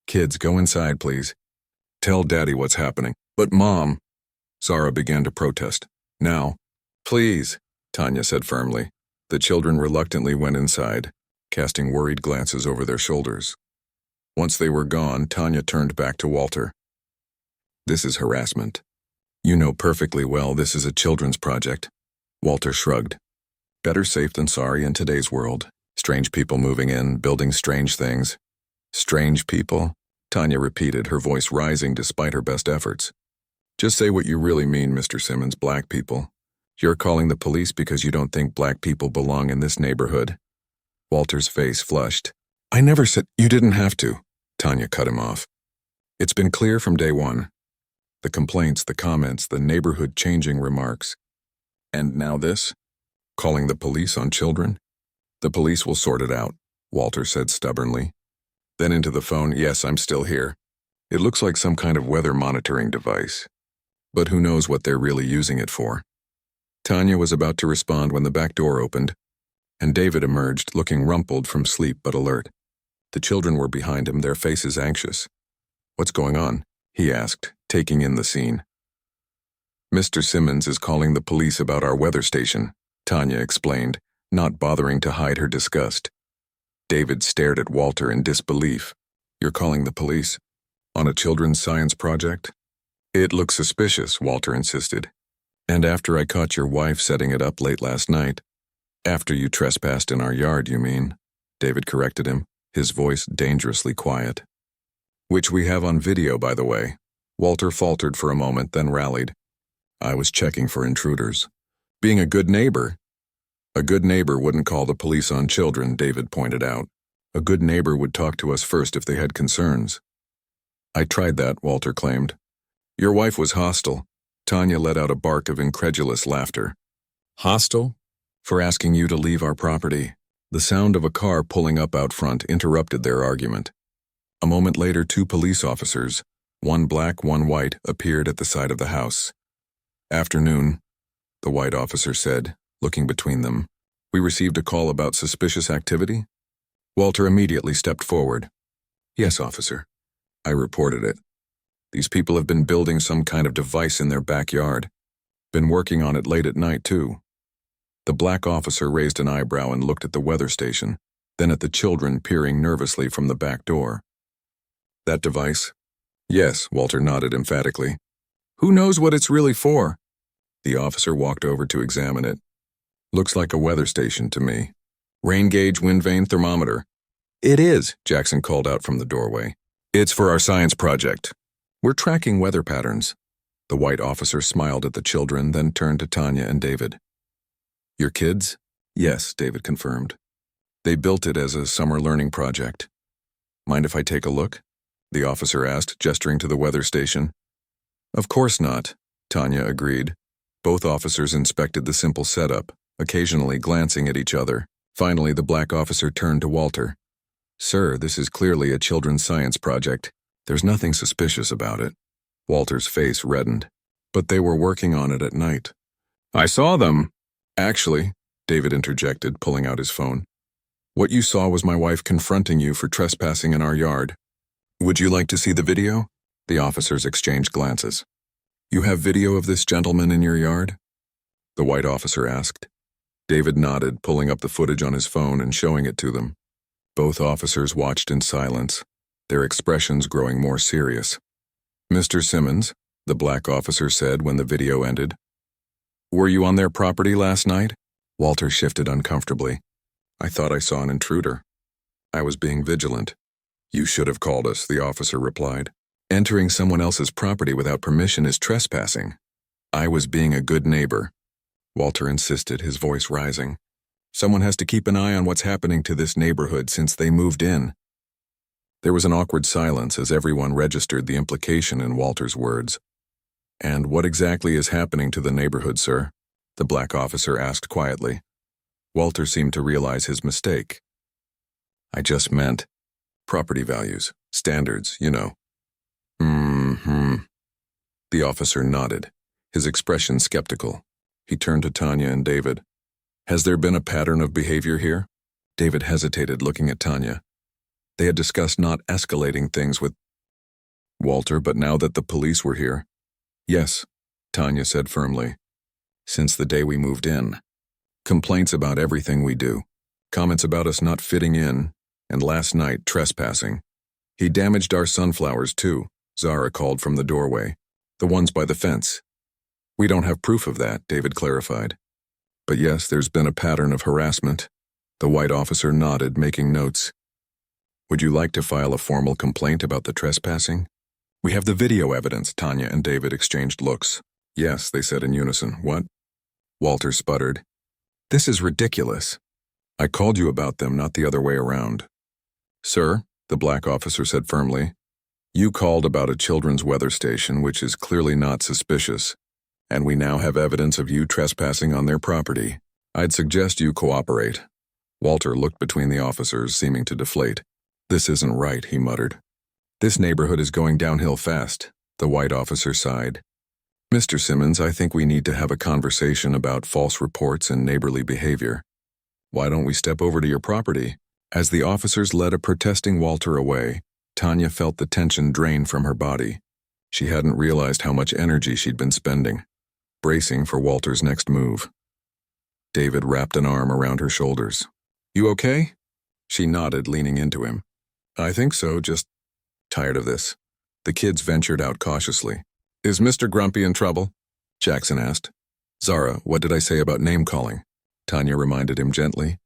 Kids, go inside, please. Tell Daddy what's happening. But Mom, Zara began to protest. Now, please, Tanya said firmly. The children reluctantly went inside, casting worried glances over their shoulders. Once they were gone, Tanya turned back to Walter. This is harassment. You know perfectly well this is a children's project. Walter shrugged. Better safe than sorry in today's world. Strange people moving in, building strange things. Strange people? Tanya repeated, her voice rising despite her best efforts. Just say what you really mean, Mr. Simmons, black people. You're calling the police because you don't think black people belong in this neighborhood. Walter's face flushed. I never said you didn't have to. Tanya cut him off. It's been clear from day one. The complaints, the comments, the neighborhood-changing remarks. And now this? Calling the police on children? The police will sort it out, Walter said stubbornly. Then into the phone, yes, I'm still here. It looks like some kind of weather monitoring device. But who knows what they're really using it for? Tanya was about to respond when the back door opened, and David emerged, looking rumpled from sleep but alert. The children were behind him, their faces anxious. What's going on? He asked, taking in the scene. Mr. Simmons is calling the police about our weather station, Tanya explained, not bothering to hide her disgust. David stared at Walter in disbelief. You're calling the police? On a children's science project? It looks suspicious, Walter insisted. And after I caught your wife setting it up late last night. After you trespassed in our yard, you mean? David corrected him, his voice dangerously quiet. Which we have on video, by the way. Walter faltered for a moment, then rallied. I was checking for intruders. Being a good neighbor. A good neighbor wouldn't call the police on children, David pointed out. A good neighbor would talk to us first if they had concerns. I tried that, Walter claimed. Your wife was hostile. Tanya let out a bark of incredulous laughter. Hostile? For asking you to leave our property. The sound of a car pulling up out front interrupted their argument. A moment later, 2 police officers, one black, one white, appeared at the side of the house. Afternoon, the white officer said, looking between them. We received a call about suspicious activity? Walter immediately stepped forward. Yes, officer. I reported it. These people have been building some kind of device in their backyard. Been working on it late at night, too. The black officer raised an eyebrow and looked at the weather station, then at the children peering nervously from the back door. That device? Yes, Walter nodded emphatically. Who knows what it's really for? The officer walked over to examine it. Looks like a weather station to me. Rain gauge, wind vane, thermometer. It is, Jackson called out from the doorway. It's for our science project. We're tracking weather patterns. The white officer smiled at the children, then turned to Tanya and David. Your kids? Yes, David confirmed. They built it as a summer learning project. Mind if I take a look? The officer asked, gesturing to the weather station. Of course not, Tanya agreed. Both officers inspected the simple setup, occasionally glancing at each other. Finally, the black officer turned to Walter. Sir, this is clearly a children's science project. There's nothing suspicious about it. Walter's face reddened. But they were working on it at night. I saw them. Actually, David interjected, pulling out his phone. What you saw was my wife confronting you for trespassing in our yard. Would you like to see the video? The officers exchanged glances. You have video of this gentleman in your yard? The white officer asked. David nodded, pulling up the footage on his phone and showing it to them. Both officers watched in silence, their expressions growing more serious. Mr. Simmons, the black officer said when the video ended. Were you on their property last night? Walter shifted uncomfortably. I thought I saw an intruder. I was being vigilant. You should have called us, the officer replied. Entering someone else's property without permission is trespassing. I was being a good neighbor. Walter insisted, his voice rising. Someone has to keep an eye on what's happening to this neighborhood since they moved in. There was an awkward silence as everyone registered the implication in Walter's words. And what exactly is happening to the neighborhood, sir? The black officer asked quietly. Walter seemed to realize his mistake. I just meant property values, standards, you know. The officer nodded, his expression skeptical. He turned to Tanya and David. Has there been a pattern of behavior here? David hesitated, looking at Tanya. They had discussed not escalating things with Walter, but now that the police were here. Yes, Tanya said firmly. Since the day we moved in. Complaints about everything we do. Comments about us not fitting in, and last night trespassing. He damaged our sunflowers too, Zara called from the doorway. The ones by the fence. We don't have proof of that, David clarified. But yes, there's been a pattern of harassment. The white officer nodded, making notes. Would you like to file a formal complaint about the trespassing? We have the video evidence. Tanya and David exchanged looks. Yes, they said in unison. What? Walter sputtered. This is ridiculous. I called you about them, not the other way around. Sir, the black officer said firmly, you called about a children's weather station, which is clearly not suspicious, and we now have evidence of you trespassing on their property. I'd suggest you cooperate. Walter looked between the officers, seeming to deflate. This isn't right, he muttered. This neighborhood is going downhill fast, the white officer sighed. Mr. Simmons, I think we need to have a conversation about false reports and neighborly behavior. Why don't we step over to your property? As the officers led a protesting Walter away, Tanya felt the tension drain from her body. She hadn't realized how much energy she'd been spending, bracing for Walter's next move. David wrapped an arm around her shoulders. You okay? She nodded, leaning into him. I think so, just tired of this. The kids ventured out cautiously. Is Mr. Grumpy in trouble? Jackson asked. Zara, what did I say about name-calling? Tanya reminded him gently.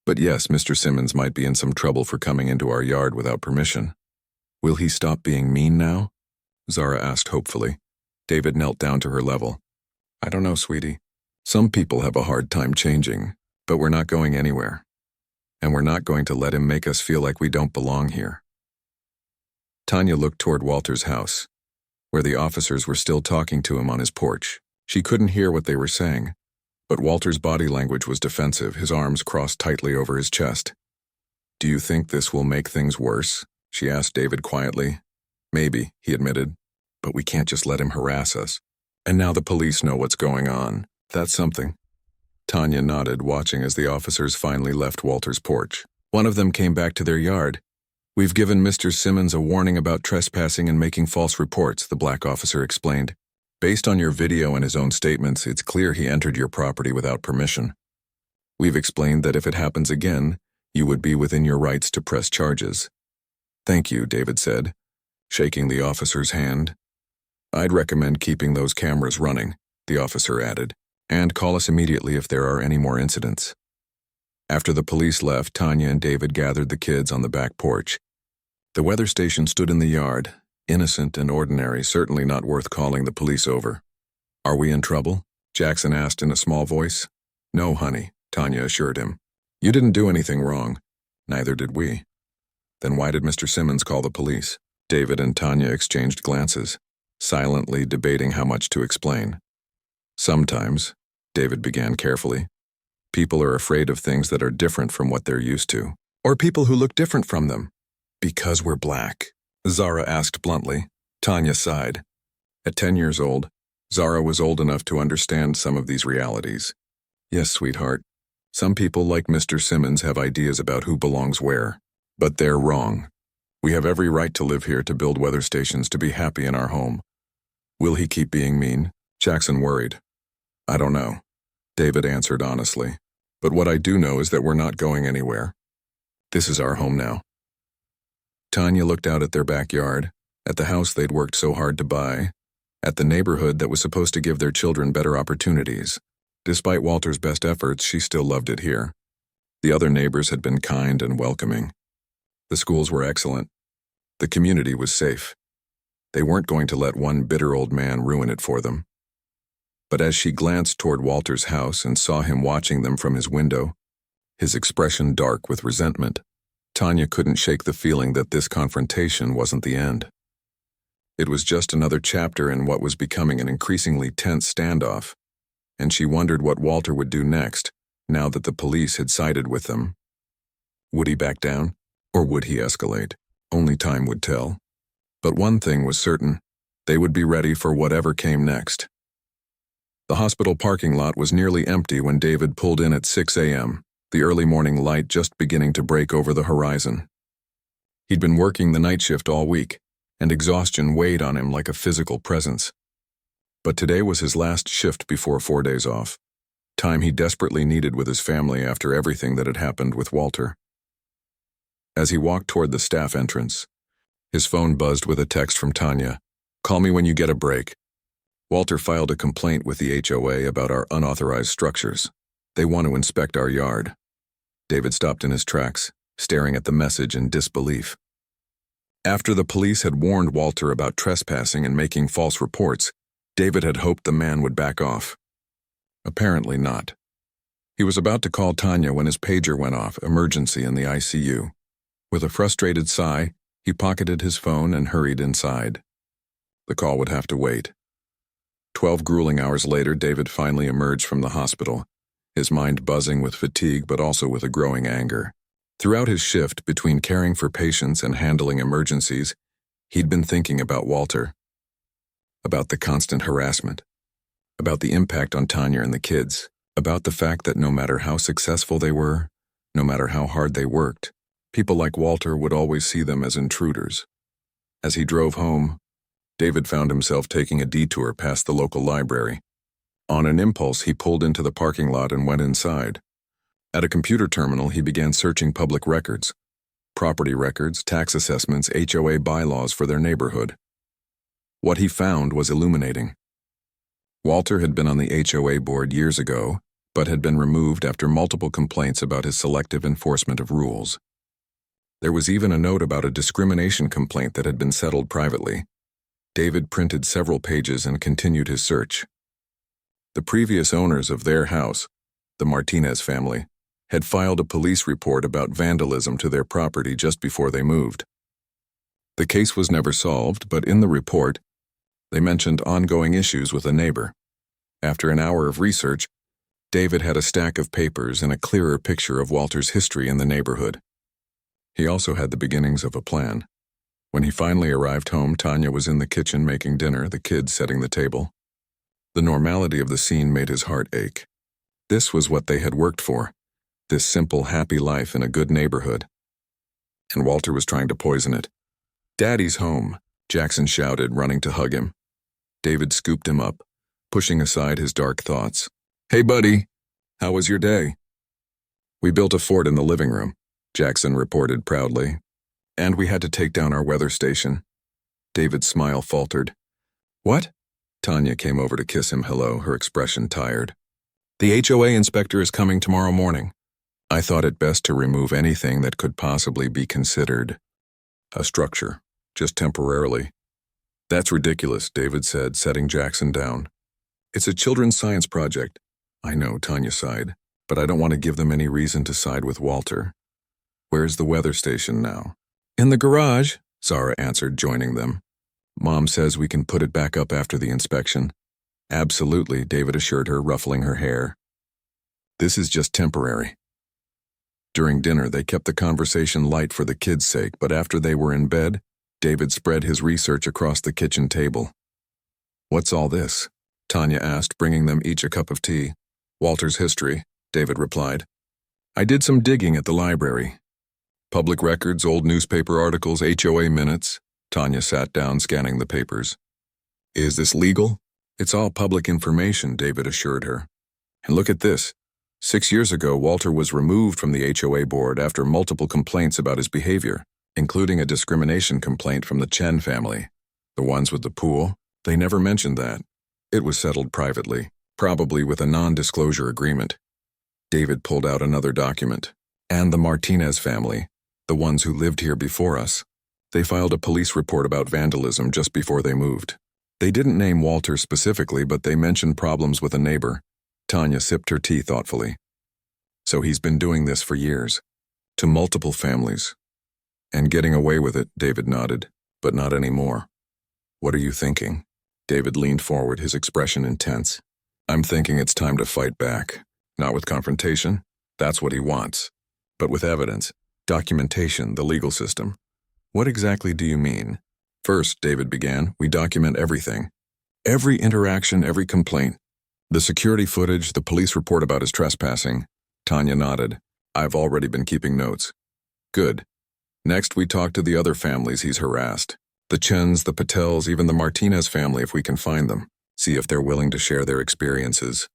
But yes, Mr. Simmons might be in some trouble for coming into our yard without permission. Will he stop being mean now? Zara asked hopefully. David knelt down to her level. I don't know, sweetie. Some people have a hard time changing, but we're not going anywhere. And we're not going to let him make us feel like we don't belong here. Tanya looked toward Walter's house, where the officers were still talking to him on his porch. She couldn't hear what they were saying, but Walter's body language was defensive, his arms crossed tightly over his chest. Do you think this will make things worse? She asked David quietly. Maybe, he admitted, but we can't just let him harass us. And now the police know what's going on. That's something. Tanya nodded, watching as the officers finally left Walter's porch. One of them came back to their yard. We've given Mr. Simmons a warning about trespassing and making false reports, the black officer explained. Based on your video and his own statements, it's clear he entered your property without permission. We've explained that if it happens again, you would be within your rights to press charges. Thank you, David said, shaking the officer's hand. I'd recommend keeping those cameras running, the officer added, and call us immediately if there are any more incidents. After the police left, Tanya and David gathered the kids on the back porch. The weather station stood in the yard, innocent and ordinary, certainly not worth calling the police over. Are we in trouble? Jackson asked in a small voice. No, honey, Tanya assured him. You didn't do anything wrong. Neither did we. Then why did Mr. Simmons call the police? David and Tanya exchanged glances, silently debating how much to explain. Sometimes, David began carefully, people are afraid of things that are different from what they're used to, or people who look different from them. Because we're black, Zara asked bluntly. Tanya sighed. At 10 years old, Zara was old enough to understand some of these realities. Yes, sweetheart, some people like Mr. Simmons have ideas about who belongs where, but they're wrong. We have every right to live here to build weather stations to be happy in our home. Will he keep being mean? Jackson worried. I don't know, David answered honestly. But what I do know is that we're not going anywhere. This is our home now. Tanya looked out at their backyard, at the house they'd worked so hard to buy, at the neighborhood that was supposed to give their children better opportunities. Despite Walter's best efforts, she still loved it here. The other neighbors had been kind and welcoming. The schools were excellent. The community was safe. They weren't going to let one bitter old man ruin it for them. But as she glanced toward Walter's house and saw him watching them from his window, his expression dark with resentment, Tanya couldn't shake the feeling that this confrontation wasn't the end. It was just another chapter in what was becoming an increasingly tense standoff, and she wondered what Walter would do next, now that the police had sided with them. Would he back down, or would he escalate? Only time would tell. But one thing was certain, they would be ready for whatever came next. The hospital parking lot was nearly empty when David pulled in at 6 a.m., the early morning light just beginning to break over the horizon. He'd been working the night shift all week, and exhaustion weighed on him like a physical presence. But today was his last shift before 4 days off, time he desperately needed with his family after everything that had happened with Walter. As he walked toward the staff entrance, his phone buzzed with a text from Tanya. Call me when you get a break. Walter filed a complaint with the HOA about our unauthorized structures. They want to inspect our yard. David stopped in his tracks, staring at the message in disbelief. After the police had warned Walter about trespassing and making false reports, David had hoped the man would back off. Apparently not. He was about to call Tanya when his pager went off, emergency in the ICU. With a frustrated sigh, he pocketed his phone and hurried inside. The call would have to wait. 12 grueling hours later, David finally emerged from the hospital, his mind buzzing with fatigue but also with a growing anger. Throughout his shift between caring for patients and handling emergencies, he'd been thinking about Walter, about the constant harassment, about the impact on Tanya and the kids, about the fact that no matter how successful they were, no matter how hard they worked, people like Walter would always see them as intruders. As he drove home, David found himself taking a detour past the local library. On an impulse, he pulled into the parking lot and went inside. At a computer terminal, he began searching public records, property records, tax assessments, HOA bylaws for their neighborhood. What he found was illuminating. Walter had been on the HOA board years ago, but had been removed after multiple complaints about his selective enforcement of rules. There was even a note about a discrimination complaint that had been settled privately. David printed several pages and continued his search. The previous owners of their house, the Martinez family, had filed a police report about vandalism to their property just before they moved. The case was never solved, but in the report, they mentioned ongoing issues with a neighbor. After an hour of research, David had a stack of papers and a clearer picture of Walter's history in the neighborhood. He also had the beginnings of a plan. When he finally arrived home, Tanya was in the kitchen making dinner, the kids setting the table. The normality of the scene made his heart ache. This was what they had worked for, this simple, happy life in a good neighborhood. And Walter was trying to poison it. "Daddy's home," Jackson shouted, running to hug him. David scooped him up, pushing aside his dark thoughts. "Hey, buddy, how was your day?" "We built a fort in the living room," Jackson reported proudly. "And we had to take down our weather station." David's smile faltered. "What?" Tanya came over to kiss him hello, her expression tired. "The HOA inspector is coming tomorrow morning. I thought it best to remove anything that could possibly be considered a structure, just temporarily." "That's ridiculous," David said, setting Jackson down. "It's a children's science project." "I know," Tanya sighed, "but I don't want to give them any reason to side with Walter." "Where's the weather station now?" "In the garage," Zara answered, joining them. "Mom says we can put it back up after the inspection." "Absolutely," David assured her, ruffling her hair. "This is just temporary." During dinner, they kept the conversation light for the kids' sake, but after they were in bed, David spread his research across the kitchen table. "What's all this?" Tanya asked, bringing them each a cup of tea. "Walter's history," David replied. "I did some digging at the library. Public records, old newspaper articles, HOA minutes." Tanya sat down, scanning the papers. "Is this legal?" "It's all public information," David assured her. "And look at this. 6 years ago, Walter was removed from the HOA board after multiple complaints about his behavior, including a discrimination complaint from the Chen family. The ones with the pool, they never mentioned that. It was settled privately, probably with a non-disclosure agreement." David pulled out another document. "And the Martinez family, the ones who lived here before us. They filed a police report about vandalism just before they moved. They didn't name Walter specifically, but they mentioned problems with a neighbor." Tanya sipped her tea thoughtfully. "So he's been doing this for years, to multiple families. And getting away with it," David nodded, "but not anymore." "What are you thinking?" David leaned forward, his expression intense. "I'm thinking it's time to fight back. Not with confrontation, that's what he wants, but with evidence, documentation, the legal system." "What exactly do you mean?" "First," David began, "we document everything. Every interaction, every complaint. The security footage, the police report about his trespassing." Tanya nodded. "I've already been keeping notes." "Good. Next, we talk to the other families he's harassed. The Chens, the Patels, even the Martinez family if we can find them. See if they're willing to share their experiences."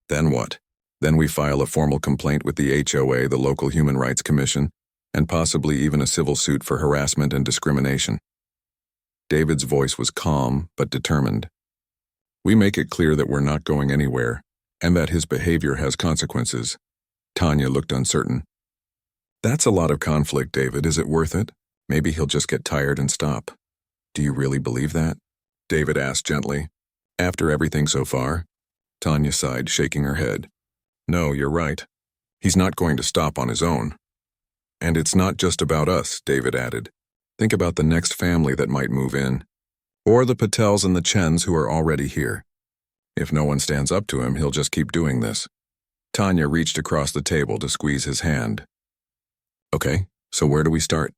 "Then what?" "Then we file a formal complaint with the HOA, the local Human Rights Commission, and possibly even a civil suit for harassment and discrimination." David's voice was calm but determined. "We make it clear that we're not going anywhere, and that his behavior has consequences." Tanya looked uncertain. That's a lot of conflict, David. Is it worth it? Maybe he'll just get tired and stop. Do you really believe that? David asked gently. After everything so far? Tanya sighed, shaking her head. No, you're right. He's not going to stop on his own. And it's not just about us, David added. Think about the next family that might move in. Or the Patels and the Chens who are already here. If no one stands up to him, he'll just keep doing this. Tanya reached across the table to squeeze his hand. Okay, so where do we start?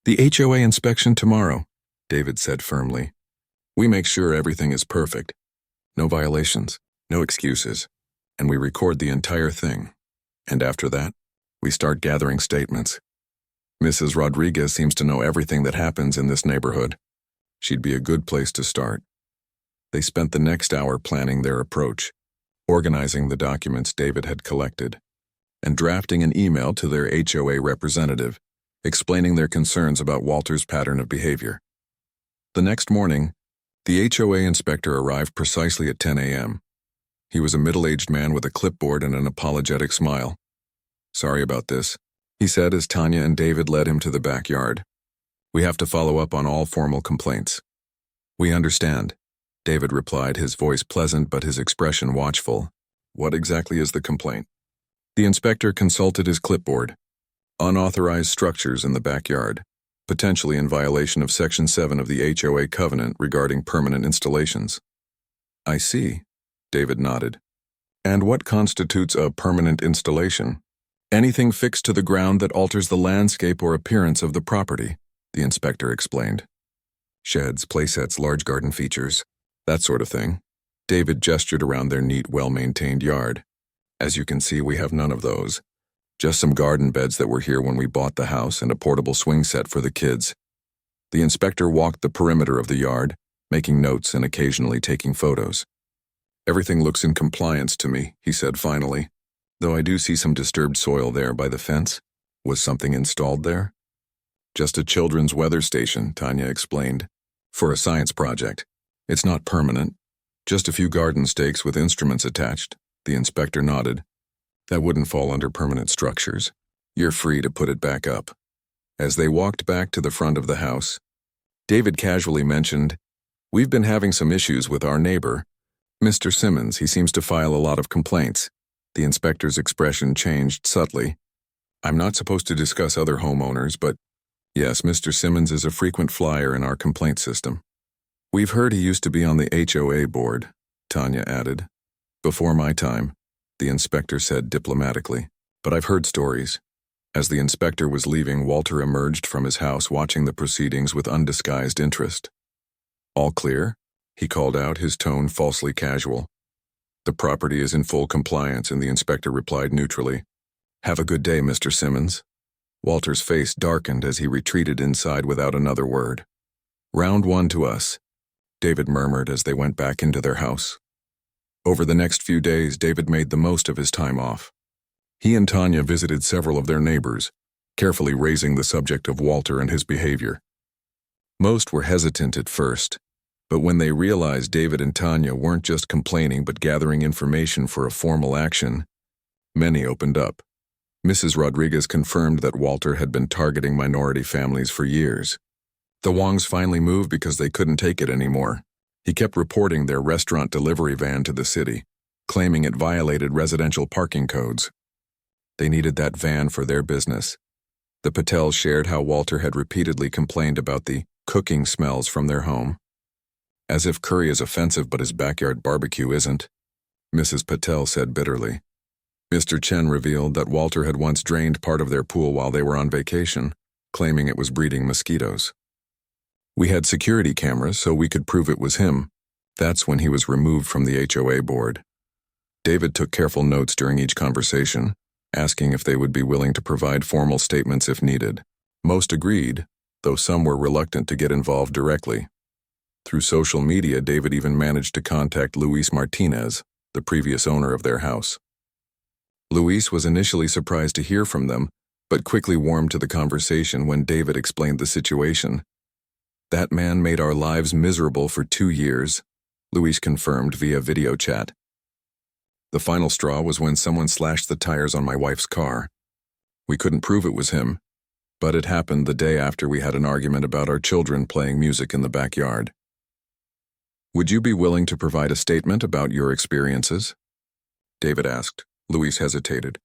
The HOA inspection tomorrow, David said firmly. We make sure everything is perfect. No violations, no excuses, and we record the entire thing. And after that, we start gathering statements. Mrs. Rodriguez seems to know everything that happens in this neighborhood. She'd be a good place to start. They spent the next hour planning their approach, organizing the documents David had collected, and drafting an email to their HOA representative, explaining their concerns about Walter's pattern of behavior. The next morning, the HOA inspector arrived precisely at 10 a.m. He was a middle-aged man with a clipboard and an apologetic smile. Sorry about this, he said as Tanya and David led him to the backyard. We have to follow up on all formal complaints. We understand, David replied, his voice pleasant but his expression watchful. What exactly is the complaint? The inspector consulted his clipboard. Unauthorized structures in the backyard, potentially in violation of Section 7 of the HOA covenant regarding permanent installations. I see, David nodded. And what constitutes a permanent installation? Anything fixed to the ground that alters the landscape or appearance of the property, the inspector explained. Sheds, playsets, large garden features, that sort of thing. David gestured around their neat, well-maintained yard. As you can see, we have none of those. Just some garden beds that were here when we bought the house and a portable swing set for the kids. The inspector walked the perimeter of the yard, making notes and occasionally taking photos. Everything looks in compliance to me, he said finally, though I do see some disturbed soil there by the fence. Was something installed there? Just a children's weather station, Tanya explained, for a science project. It's not permanent. Just a few garden stakes with instruments attached. The inspector nodded. That wouldn't fall under permanent structures. You're free to put it back up. As they walked back to the front of the house, David casually mentioned, We've been having some issues with our neighbor, Mr. Simmons. He seems to file a lot of complaints. The inspector's expression changed subtly. I'm not supposed to discuss other homeowners, but yes, Mr. Simmons is a frequent flyer in our complaint system. We've heard he used to be on the HOA board, Tanya added. Before my time, the inspector said diplomatically, but I've heard stories. As the inspector was leaving, Walter emerged from his house watching the proceedings with undisguised interest. All clear? He called out, his tone falsely casual. The property is in full compliance, and the inspector replied neutrally. Have a good day, Mr. Simmons. Walter's face darkened as he retreated inside without another word. Round one to us, David murmured as they went back into their house. Over the next few days, David made the most of his time off. He and Tanya visited several of their neighbors, carefully raising the subject of Walter and his behavior. Most were hesitant at first, but when they realized David and Tanya weren't just complaining but gathering information for a formal action, many opened up. Mrs. Rodriguez confirmed that Walter had been targeting minority families for years. The Wongs finally moved because they couldn't take it anymore. He kept reporting their restaurant delivery van to the city, claiming it violated residential parking codes. They needed that van for their business. The Patels shared how Walter had repeatedly complained about the cooking smells from their home. As if curry is offensive but his backyard barbecue isn't, Mrs. Patel said bitterly. Mr. Chen revealed that Walter had once drained part of their pool while they were on vacation, claiming it was breeding mosquitoes. We had security cameras so we could prove it was him. That's when he was removed from the HOA board. David took careful notes during each conversation, asking if they would be willing to provide formal statements if needed. Most agreed, though some were reluctant to get involved directly. Through social media, David even managed to contact Luis Martinez, the previous owner of their house. Luis was initially surprised to hear from them, but quickly warmed to the conversation when David explained the situation. That man made our lives miserable for 2 years, Luis confirmed via video chat. The final straw was when someone slashed the tires on my wife's car. We couldn't prove it was him, but it happened the day after we had an argument about our children playing music in the backyard. Would you be willing to provide a statement about your experiences? David asked. Luis hesitated.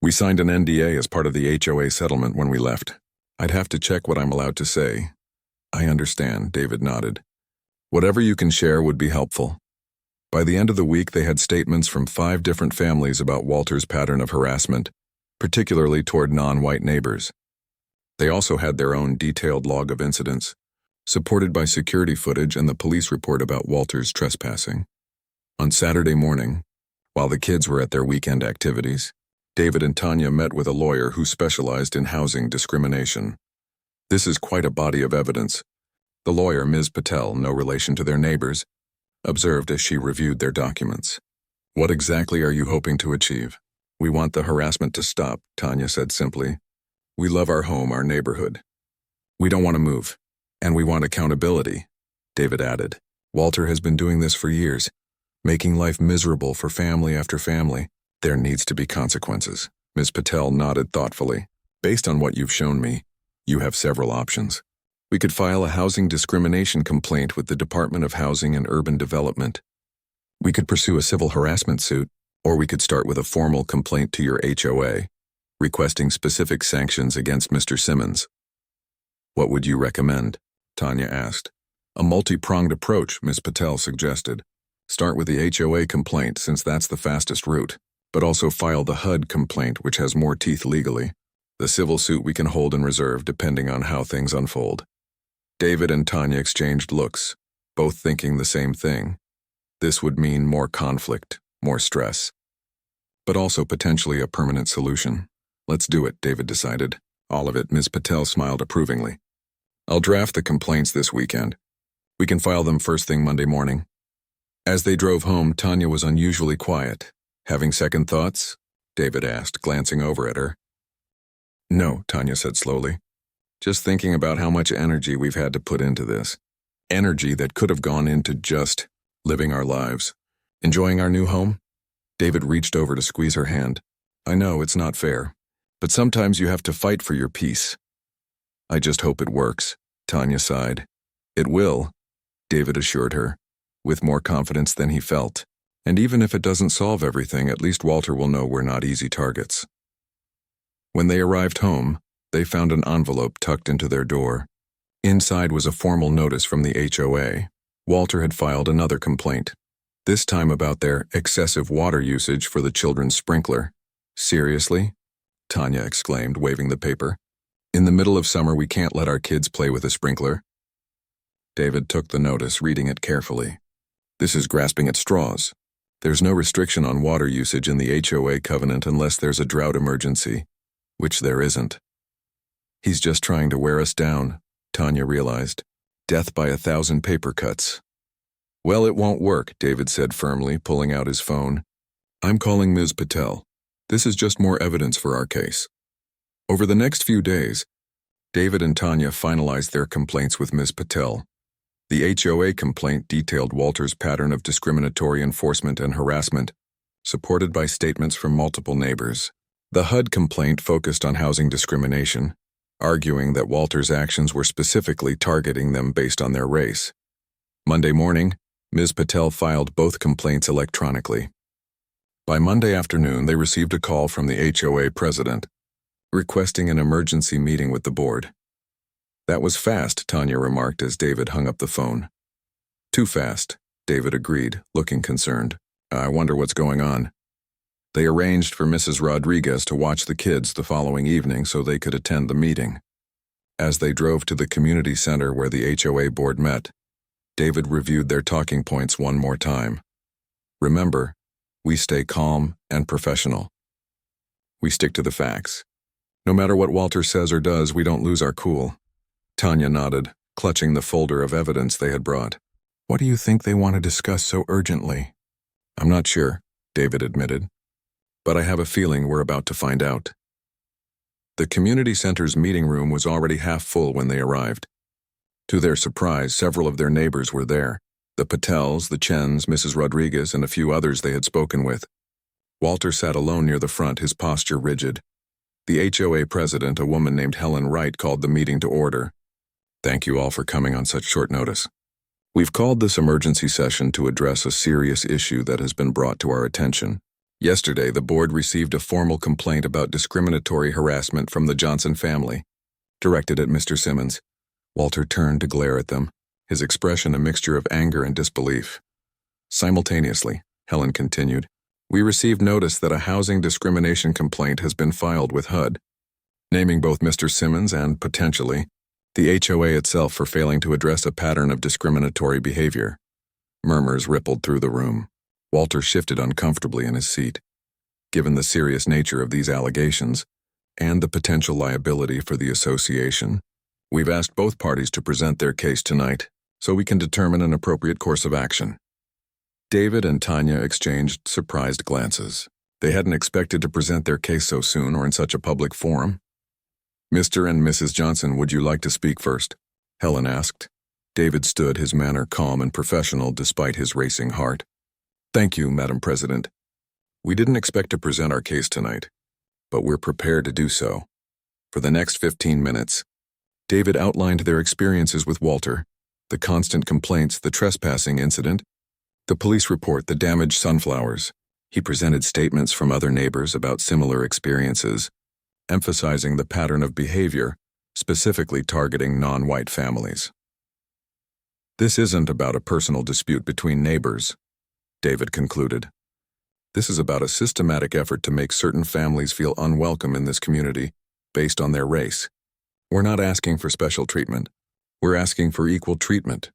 We signed an NDA as part of the HOA settlement when we left. I'd have to check what I'm allowed to say. I understand, David nodded. Whatever you can share would be helpful. By the end of the week, they had statements from 5 different families about Walter's pattern of harassment, particularly toward non-white neighbors. They also had their own detailed log of incidents, supported by security footage and the police report about Walter's trespassing. On Saturday morning, while the kids were at their weekend activities, David and Tanya met with a lawyer who specialized in housing discrimination. This is quite a body of evidence. The lawyer, Ms. Patel, no relation to their neighbors, observed as she reviewed their documents. What exactly are you hoping to achieve? We want the harassment to stop, Tanya said simply. We love our home, our neighborhood. We don't want to move, and we want accountability, David added. Walter has been doing this for years, making life miserable for family after family. There needs to be consequences. Ms. Patel nodded thoughtfully. Based on what you've shown me, you have several options. We could file a housing discrimination complaint with the Department of Housing and Urban Development. We could pursue a civil harassment suit, or we could start with a formal complaint to your HOA, requesting specific sanctions against Mr. Simmons. What would you recommend? Tanya asked. A multi-pronged approach, Ms. Patel suggested. Start with the HOA complaint, since that's the fastest route, but also file the HUD complaint, which has more teeth legally. The civil suit we can hold in reserve depending on how things unfold. David and Tanya exchanged looks, both thinking the same thing. This would mean more conflict, more stress, but also potentially a permanent solution. Let's do it, David decided. All of it, Ms. Patel smiled approvingly. I'll draft the complaints this weekend. We can file them first thing Monday morning. As they drove home, Tanya was unusually quiet. Having second thoughts? David asked, glancing over at her. No, Tanya said slowly. Just thinking about how much energy we've had to put into this. Energy that could have gone into just living our lives. Enjoying our new home? David reached over to squeeze her hand. I know it's not fair, but sometimes you have to fight for your peace. I just hope it works, Tanya sighed. It will, David assured her, with more confidence than he felt. And even if it doesn't solve everything, at least Walter will know we're not easy targets. When they arrived home, they found an envelope tucked into their door. Inside was a formal notice from the HOA. Walter had filed another complaint, this time about their excessive water usage for the children's sprinkler. Seriously? Tanya exclaimed, waving the paper. In the middle of summer, we can't let our kids play with a sprinkler. David took the notice, reading it carefully. This is grasping at straws. There's no restriction on water usage in the HOA covenant unless there's a drought emergency, which there isn't. He's just trying to wear us down, Tanya realized. Death by 1,000 paper cuts. Well, it won't work, David said firmly, pulling out his phone. I'm calling Ms. Patel. This is just more evidence for our case. Over the next few days, David and Tanya finalized their complaints with Ms. Patel. The HOA complaint detailed Walter's pattern of discriminatory enforcement and harassment, supported by statements from multiple neighbors. The HUD complaint focused on housing discrimination, arguing that Walter's actions were specifically targeting them based on their race. Monday morning, Ms. Patel filed both complaints electronically. By Monday afternoon, they received a call from the HOA president, requesting an emergency meeting with the board. That was fast, Tanya remarked as David hung up the phone. Too fast, David agreed, looking concerned. I wonder what's going on. They arranged for Mrs. Rodriguez to watch the kids the following evening so they could attend the meeting. As they drove to the community center where the HOA board met, David reviewed their talking points one more time. Remember, we stay calm and professional. We stick to the facts. No matter what Walter says or does, we don't lose our cool. Tanya nodded, clutching the folder of evidence they had brought. What do you think they want to discuss so urgently? I'm not sure, David admitted. But I have a feeling we're about to find out. The community center's meeting room was already half full when they arrived. To their surprise, several of their neighbors were there. The Patels, the Chens, Mrs. Rodriguez, and a few others they had spoken with. Walter sat alone near the front, his posture rigid. The HOA president, a woman named Helen Wright, called the meeting to order. Thank you all for coming on such short notice. We've called this emergency session to address a serious issue that has been brought to our attention. Yesterday, the board received a formal complaint about discriminatory harassment from the Johnson family, directed at Mr. Simmons. Walter turned to glare at them, his expression a mixture of anger and disbelief. Simultaneously, Helen continued, we received notice that a housing discrimination complaint has been filed with HUD, naming both Mr. Simmons and, potentially, the HOA itself for failing to address a pattern of discriminatory behavior. Murmurs rippled through the room. Walter shifted uncomfortably in his seat. Given the serious nature of these allegations, and the potential liability for the association, we've asked both parties to present their case tonight, so we can determine an appropriate course of action. David and Tanya exchanged surprised glances. They hadn't expected to present their case so soon or in such a public forum. Mr. and Mrs. Johnson, would you like to speak first? Helen asked. David stood, his manner calm and professional despite his racing heart. Thank you, Madam President. We didn't expect to present our case tonight, but we're prepared to do so. For the next 15 minutes, David outlined their experiences with Walter, the constant complaints, the trespassing incident, the police report, the damaged sunflowers. He presented statements from other neighbors about similar experiences, emphasizing the pattern of behavior, specifically targeting non-white families. This isn't about a personal dispute between neighbors, David concluded. This is about a systematic effort to make certain families feel unwelcome in this community based on their race. We're not asking for special treatment. We're asking for equal treatment,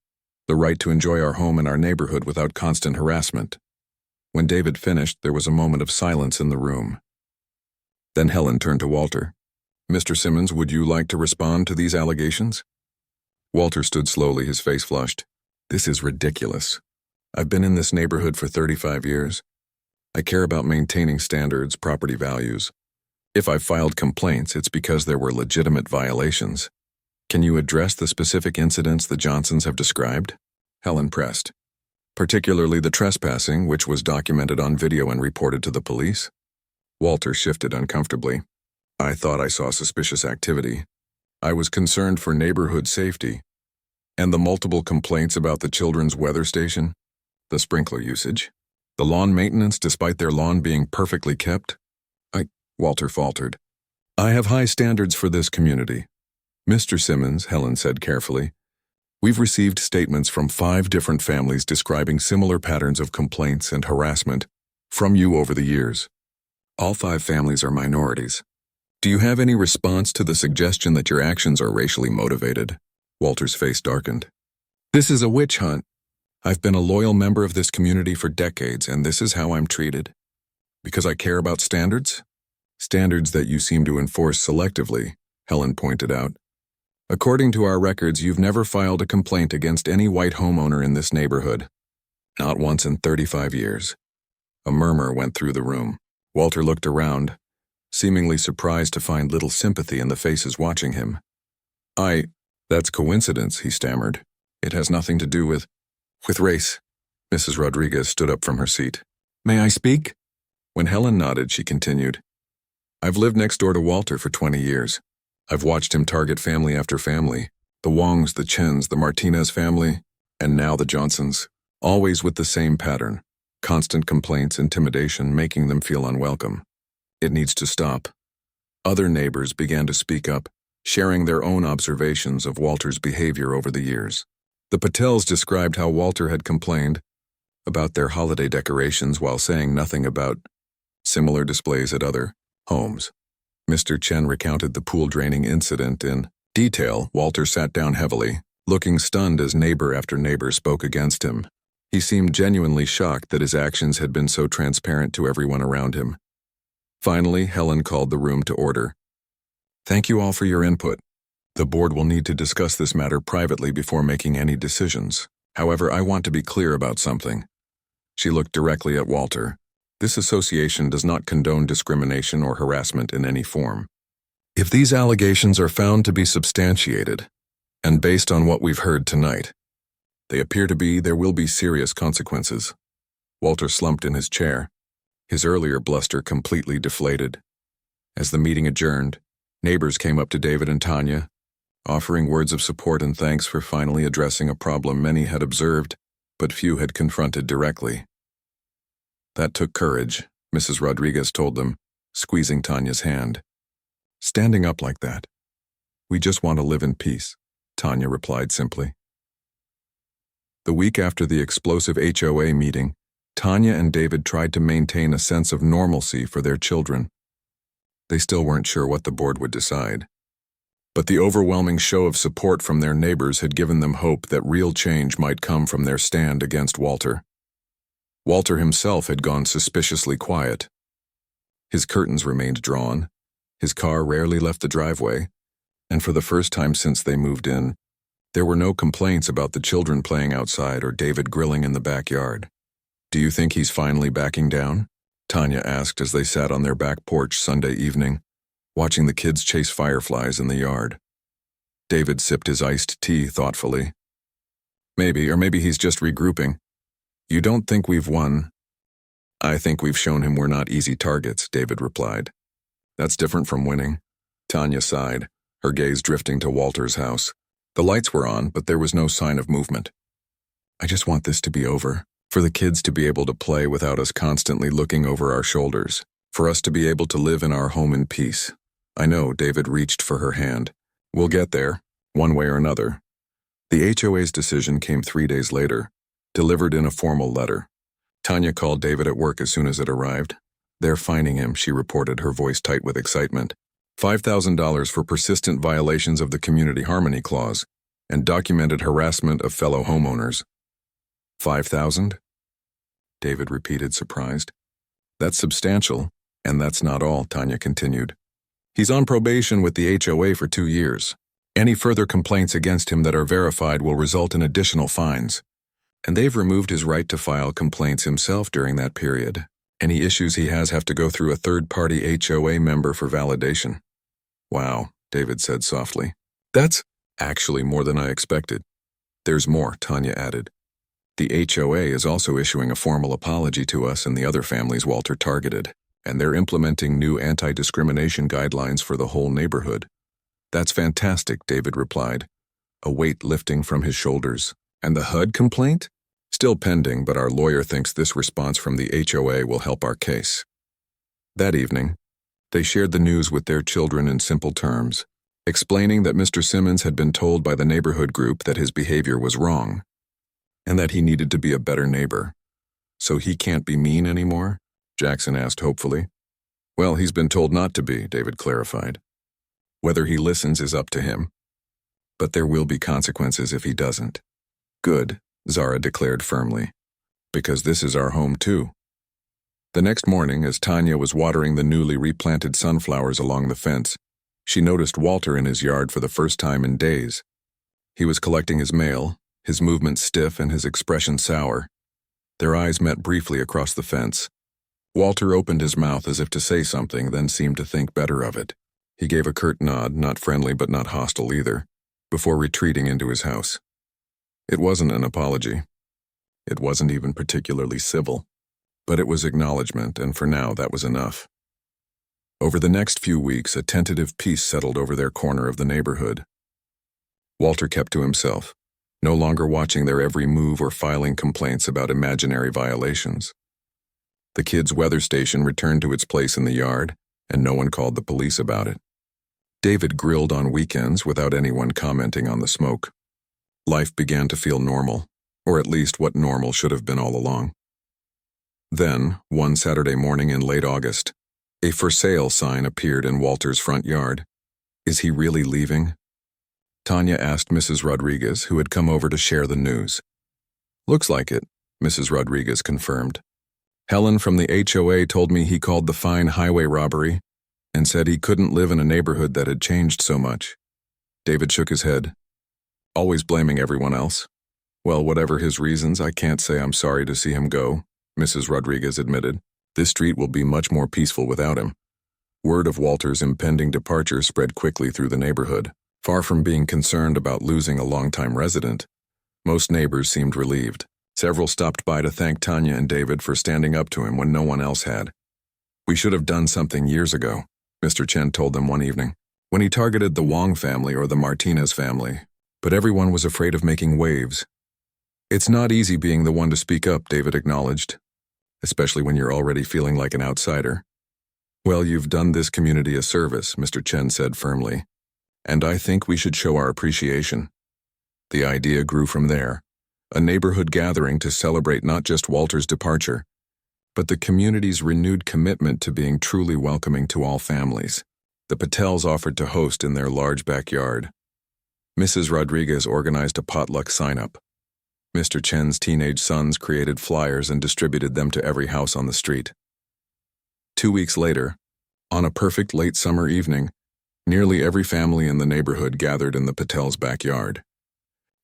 the right to enjoy our home and our neighborhood without constant harassment. When David finished, there was a moment of silence in the room. Then Helen turned to Walter. Mr. Simmons, would you like to respond to these allegations? Walter stood slowly, his face flushed. This is ridiculous. I've been in this neighborhood for 35 years. I care about maintaining standards, property values. If I've filed complaints, it's because there were legitimate violations. Can you address the specific incidents the Johnsons have described? Helen pressed. Particularly the trespassing, which was documented on video and reported to the police? Walter shifted uncomfortably. I thought I saw suspicious activity. I was concerned for neighborhood safety. And the multiple complaints about the children's weather station? The sprinkler usage? The lawn maintenance despite their lawn being perfectly kept? Walter faltered. I have high standards for this community. Mr. Simmons, Helen said carefully, we've received statements from 5 different families describing similar patterns of complaints and harassment from you over the years. All 5 families are minorities. Do you have any response to the suggestion that your actions are racially motivated? Walter's face darkened. This is a witch hunt. I've been a loyal member of this community for decades, and this is how I'm treated. Because I care about standards? Standards that you seem to enforce selectively, Helen pointed out. According to our records, you've never filed a complaint against any white homeowner in this neighborhood. Not once in 35 years. A murmur went through the room. Walter looked around, seemingly surprised to find little sympathy in the faces watching him. That's coincidence, he stammered. It has nothing to do with race. Mrs. Rodriguez stood up from her seat. May I speak? When Helen nodded, she continued. I've lived next door to Walter for 20 years. I've watched him target family after family, the Wongs, the Chens, the Martinez family, and now the Johnsons, always with the same pattern, constant complaints, intimidation, making them feel unwelcome. It needs to stop. Other neighbors began to speak up, sharing their own observations of Walter's behavior over the years. The Patels described how Walter had complained about their holiday decorations while saying nothing about similar displays at other homes. Mr. Chen recounted the pool draining incident in detail. Walter sat down heavily, looking stunned as neighbor after neighbor spoke against him. He seemed genuinely shocked that his actions had been so transparent to everyone around him. Finally, Helen called the room to order. Thank you all for your input. The board will need to discuss this matter privately before making any decisions. However, I want to be clear about something. She looked directly at Walter. This association does not condone discrimination or harassment in any form. If these allegations are found to be substantiated, and based on what we've heard tonight, there will be serious consequences. Walter slumped in his chair, his earlier bluster completely deflated. As the meeting adjourned, neighbors came up to David and Tanya, offering words of support and thanks for finally addressing a problem many had observed, but few had confronted directly. That took courage, Mrs. Rodriguez told them, squeezing Tanya's hand. Standing up like that. We just want to live in peace, Tanya replied simply. The week after the explosive HOA meeting, Tanya and David tried to maintain a sense of normalcy for their children. They still weren't sure what the board would decide. But the overwhelming show of support from their neighbors had given them hope that real change might come from their stand against Walter. Walter himself had gone suspiciously quiet. His curtains remained drawn, his car rarely left the driveway, and for the first time since they moved in, there were no complaints about the children playing outside or David grilling in the backyard. Do you think he's finally backing down? Tanya asked as they sat on their back porch Sunday evening, watching the kids chase fireflies in the yard. David sipped his iced tea thoughtfully. Maybe, or maybe he's just regrouping. You don't think we've won? I think we've shown him we're not easy targets, David replied. That's different from winning. Tanya sighed, her gaze drifting to Walter's house. The lights were on, but there was no sign of movement. I just want this to be over, for the kids to be able to play without us constantly looking over our shoulders, for us to be able to live in our home in peace. I know, David reached for her hand. We'll get there, one way or another. The HOA's decision came 3 days later, delivered in a formal letter. Tanya called David at work as soon as it arrived. They're fining him, she reported, her voice tight with excitement. $5,000 for persistent violations of the Community Harmony Clause and documented harassment of fellow homeowners. 5,000? David repeated, surprised. That's substantial, and that's not all, Tanya continued. He's on probation with the HOA for 2 years. Any further complaints against him that are verified will result in additional fines. And they've removed his right to file complaints himself during that period. Any issues he has have to go through a third-party HOA member for validation. Wow, David said softly. That's actually more than I expected. There's more, Tanya added. The HOA is also issuing a formal apology to us and the other families Walter targeted, and they're implementing new anti-discrimination guidelines for the whole neighborhood. That's fantastic, David replied, a weight lifting from his shoulders. And the HUD complaint? Still pending, but our lawyer thinks this response from the HOA will help our case. That evening, they shared the news with their children in simple terms, explaining that Mr. Simmons had been told by the neighborhood group that his behavior was wrong, and that he needed to be a better neighbor. So he can't be mean anymore? Jackson asked hopefully. Well, he's been told not to be, David clarified. Whether he listens is up to him. But there will be consequences if he doesn't. Good, Zara declared firmly, because this is our home too. The next morning, as Tanya was watering the newly replanted sunflowers along the fence, she noticed Walter in his yard for the first time in days. He was collecting his mail, his movements stiff and his expression sour. Their eyes met briefly across the fence. Walter opened his mouth as if to say something, then seemed to think better of it. He gave a curt nod, not friendly but not hostile either, before retreating into his house. It wasn't an apology. It wasn't even particularly civil. But it was acknowledgement, and for now that was enough. Over the next few weeks, a tentative peace settled over their corner of the neighborhood. Walter kept to himself, no longer watching their every move or filing complaints about imaginary violations. The kids' weather station returned to its place in the yard, and no one called the police about it. David grilled on weekends without anyone commenting on the smoke. Life began to feel normal, or at least what normal should have been all along. Then, one Saturday morning in late August, a for sale sign appeared in Walter's front yard. Is he really leaving? Tanya asked Mrs. Rodriguez, who had come over to share the news. Looks like it, Mrs. Rodriguez confirmed. Helen from the HOA told me he called the fine highway robbery and said he couldn't live in a neighborhood that had changed so much. David shook his head. Always blaming everyone else. Well, whatever his reasons, I can't say I'm sorry to see him go, Mrs. Rodriguez admitted. This street will be much more peaceful without him. Word of Walter's impending departure spread quickly through the neighborhood. Far from being concerned about losing a longtime resident, most neighbors seemed relieved. Several stopped by to thank Tanya and David for standing up to him when no one else had. We should have done something years ago, Mr. Chen told them one evening, when he targeted the Wong family or the Martinez family. But everyone was afraid of making waves. It's not easy being the one to speak up, David acknowledged, especially when you're already feeling like an outsider. Well, you've done this community a service, Mr. Chen said firmly, and I think we should show our appreciation. The idea grew from there, a neighborhood gathering to celebrate not just Walter's departure, but the community's renewed commitment to being truly welcoming to all families. The Patels offered to host in their large backyard. Mrs. Rodriguez organized a potluck sign-up. Mr. Chen's teenage sons created flyers and distributed them to every house on the street. 2 weeks later, on a perfect late summer evening, nearly every family in the neighborhood gathered in the Patel's backyard.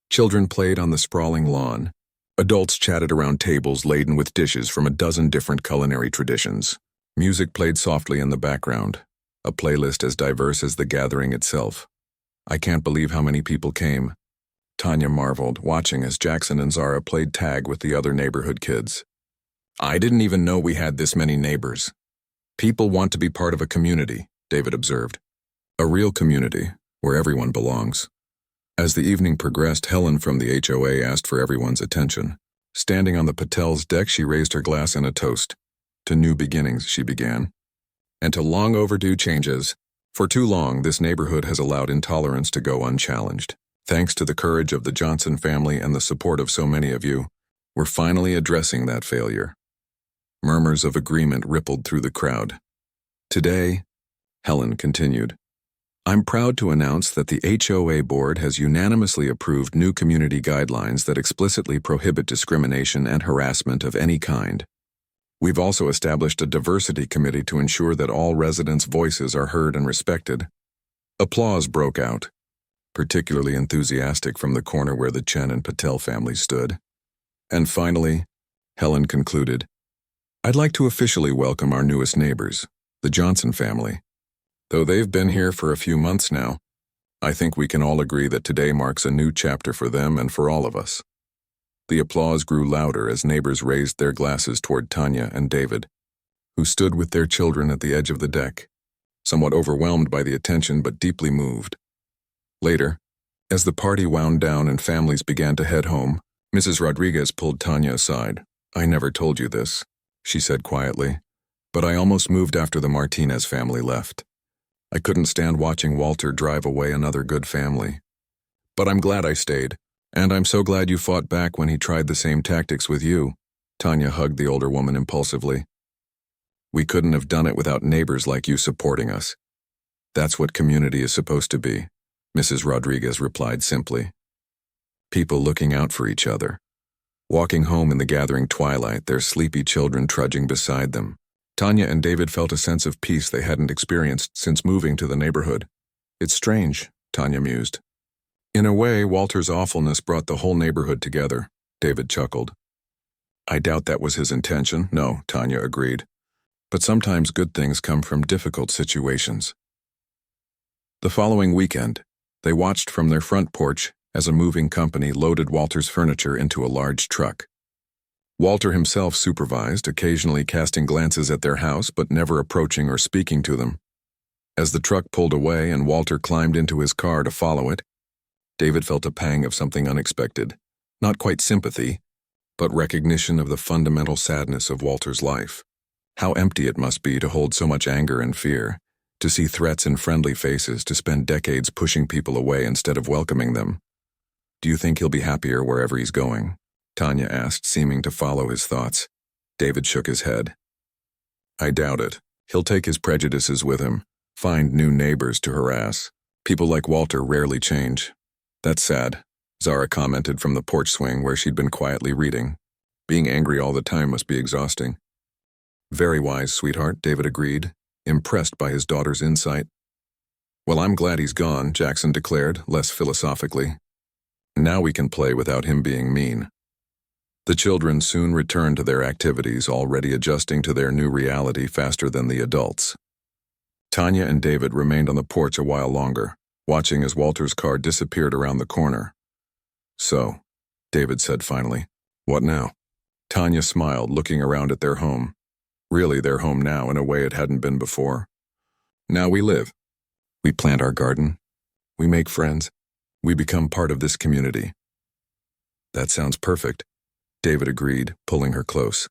Children played on the sprawling lawn. Adults chatted around tables laden with dishes from a dozen different culinary traditions. Music played softly in the background, a playlist as diverse as the gathering itself. I can't believe how many people came, Tanya marveled, watching as Jackson and Zara played tag with the other neighborhood kids. I didn't even know we had this many neighbors. People want to be part of a community, David observed. A real community, where everyone belongs. As the evening progressed, Helen from the HOA asked for everyone's attention. Standing on the Patel's deck, she raised her glass in a toast. To new beginnings, she began. And to long overdue changes. For too long, this neighborhood has allowed intolerance to go unchallenged. Thanks to the courage of the Johnson family and the support of so many of you, we're finally addressing that failure. Murmurs of agreement rippled through the crowd. Today, Helen continued, I'm proud to announce that the HOA board has unanimously approved new community guidelines that explicitly prohibit discrimination and harassment of any kind. We've also established a diversity committee to ensure that all residents' voices are heard and respected. Applause broke out, particularly enthusiastic from the corner where the Chen and Patel families stood. And finally, Helen concluded, I'd like to officially welcome our newest neighbors, the Johnson family. Though they've been here for a few months now, I think we can all agree that today marks a new chapter for them and for all of us. The applause grew louder as neighbors raised their glasses toward Tanya and David, who stood with their children at the edge of the deck, somewhat overwhelmed by the attention but deeply moved. Later, as the party wound down and families began to head home, Mrs. Rodriguez pulled Tanya aside. I never told you this, she said quietly, but I almost moved after the Martinez family left. I couldn't stand watching Walter drive away another good family. But I'm glad I stayed, and I'm so glad you fought back when he tried the same tactics with you. Tanya hugged the older woman impulsively. We couldn't have done it without neighbors like you supporting us. That's what community is supposed to be, Mrs. Rodriguez replied simply. People looking out for each other. Walking home in the gathering twilight, their sleepy children trudging beside them. Tanya and David felt a sense of peace they hadn't experienced since moving to the neighborhood. It's strange, Tanya mused. In a way, Walter's awfulness brought the whole neighborhood together, David chuckled. I doubt that was his intention, no, Tanya agreed. But sometimes good things come from difficult situations. The following weekend, they watched from their front porch as a moving company loaded Walter's furniture into a large truck. Walter himself supervised, occasionally casting glances at their house but never approaching or speaking to them. As the truck pulled away and Walter climbed into his car to follow it, David felt a pang of something unexpected, not quite sympathy, but recognition of the fundamental sadness of Walter's life. How empty it must be to hold so much anger and fear, to see threats in friendly faces, to spend decades pushing people away instead of welcoming them. Do you think he'll be happier wherever he's going? Tanya asked, seeming to follow his thoughts. David shook his head. I doubt it. He'll take his prejudices with him, find new neighbors to harass. People like Walter rarely change. That's sad, Zara commented from the porch swing where she'd been quietly reading. Being angry all the time must be exhausting. Very wise, sweetheart, David agreed, impressed by his daughter's insight. Well, I'm glad he's gone, Jackson declared, less philosophically. Now we can play without him being mean. The children soon returned to their activities, already adjusting to their new reality faster than the adults. Tanya and David remained on the porch a while longer, watching as Walter's car disappeared around the corner. So, David said finally, what now? Tanya smiled, looking around at their home. Really their home now in a way it hadn't been before. Now we live. We plant our garden. We make friends. We become part of this community. That sounds perfect, David agreed, pulling her close.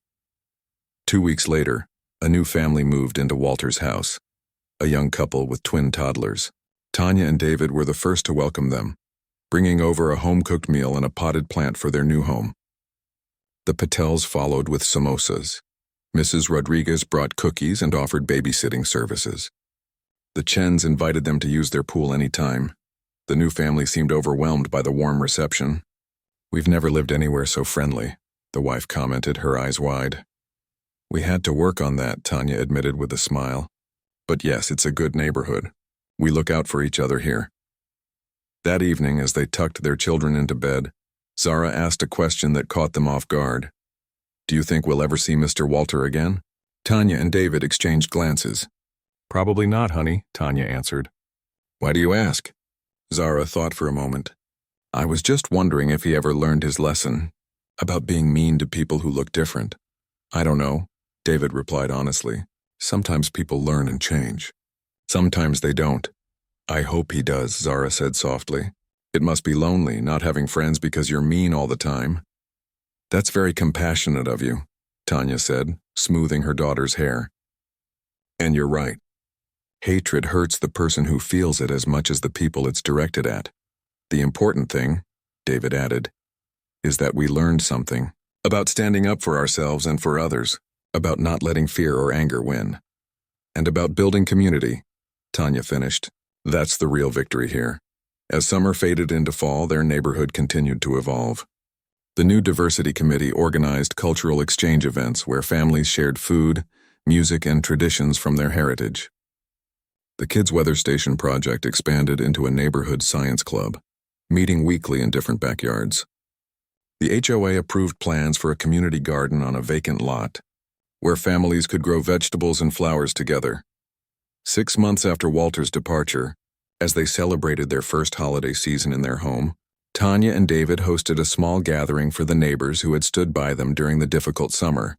2 weeks later, a new family moved into Walter's house, a young couple with twin toddlers. Tanya and David were the first to welcome them, bringing over a home-cooked meal and a potted plant for their new home. The Patels followed with samosas. Mrs. Rodriguez brought cookies and offered babysitting services. The Chens invited them to use their pool any time. The new family seemed overwhelmed by the warm reception. "We've never lived anywhere so friendly," the wife commented, her eyes wide. "We had to work on that," Tanya admitted with a smile. "But yes, it's a good neighborhood. We look out for each other here." That evening, as they tucked their children into bed, Zara asked a question that caught them off guard. "Do you think we'll ever see Mr. Walter again?" Tanya and David exchanged glances. "Probably not, honey," Tanya answered. "Why do you ask?" Zara thought for a moment. "I was just wondering if he ever learned his lesson about being mean to people who look different." "I don't know," David replied honestly. "Sometimes people learn and change. Sometimes they don't." "I hope he does," Zara said softly. "It must be lonely, not having friends because you're mean all the time." "That's very compassionate of you," Tanya said, smoothing her daughter's hair. "And you're right. Hatred hurts the person who feels it as much as the people it's directed at. The important thing," David added, "is that we learned something about standing up for ourselves and for others, about not letting fear or anger win, and about building community," Tanya finished. "That's the real victory here." As summer faded into fall, their neighborhood continued to evolve. The new diversity committee organized cultural exchange events where families shared food, music, and traditions from their heritage. The Kids Weather Station project expanded into a neighborhood science club, meeting weekly in different backyards. The HOA approved plans for a community garden on a vacant lot, where families could grow vegetables and flowers together. 6 months after Walter's departure, as they celebrated their first holiday season in their home, Tanya and David hosted a small gathering for the neighbors who had stood by them during the difficult summer.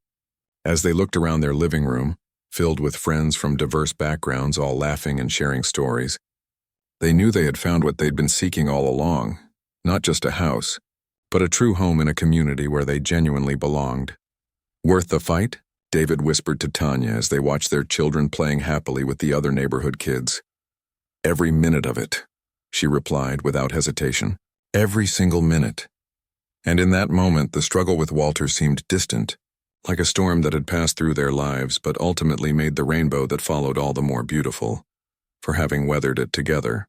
As they looked around their living room, filled with friends from diverse backgrounds all laughing and sharing stories, they knew they had found what they'd been seeking all along, not just a house, but a true home in a community where they genuinely belonged. "Worth the fight?" David whispered to Tanya as they watched their children playing happily with the other neighborhood kids. "Every minute of it," she replied without hesitation. "Every single minute." And in that moment, the struggle with Walter seemed distant, like a storm that had passed through their lives but ultimately made the rainbow that followed all the more beautiful, for having weathered it together.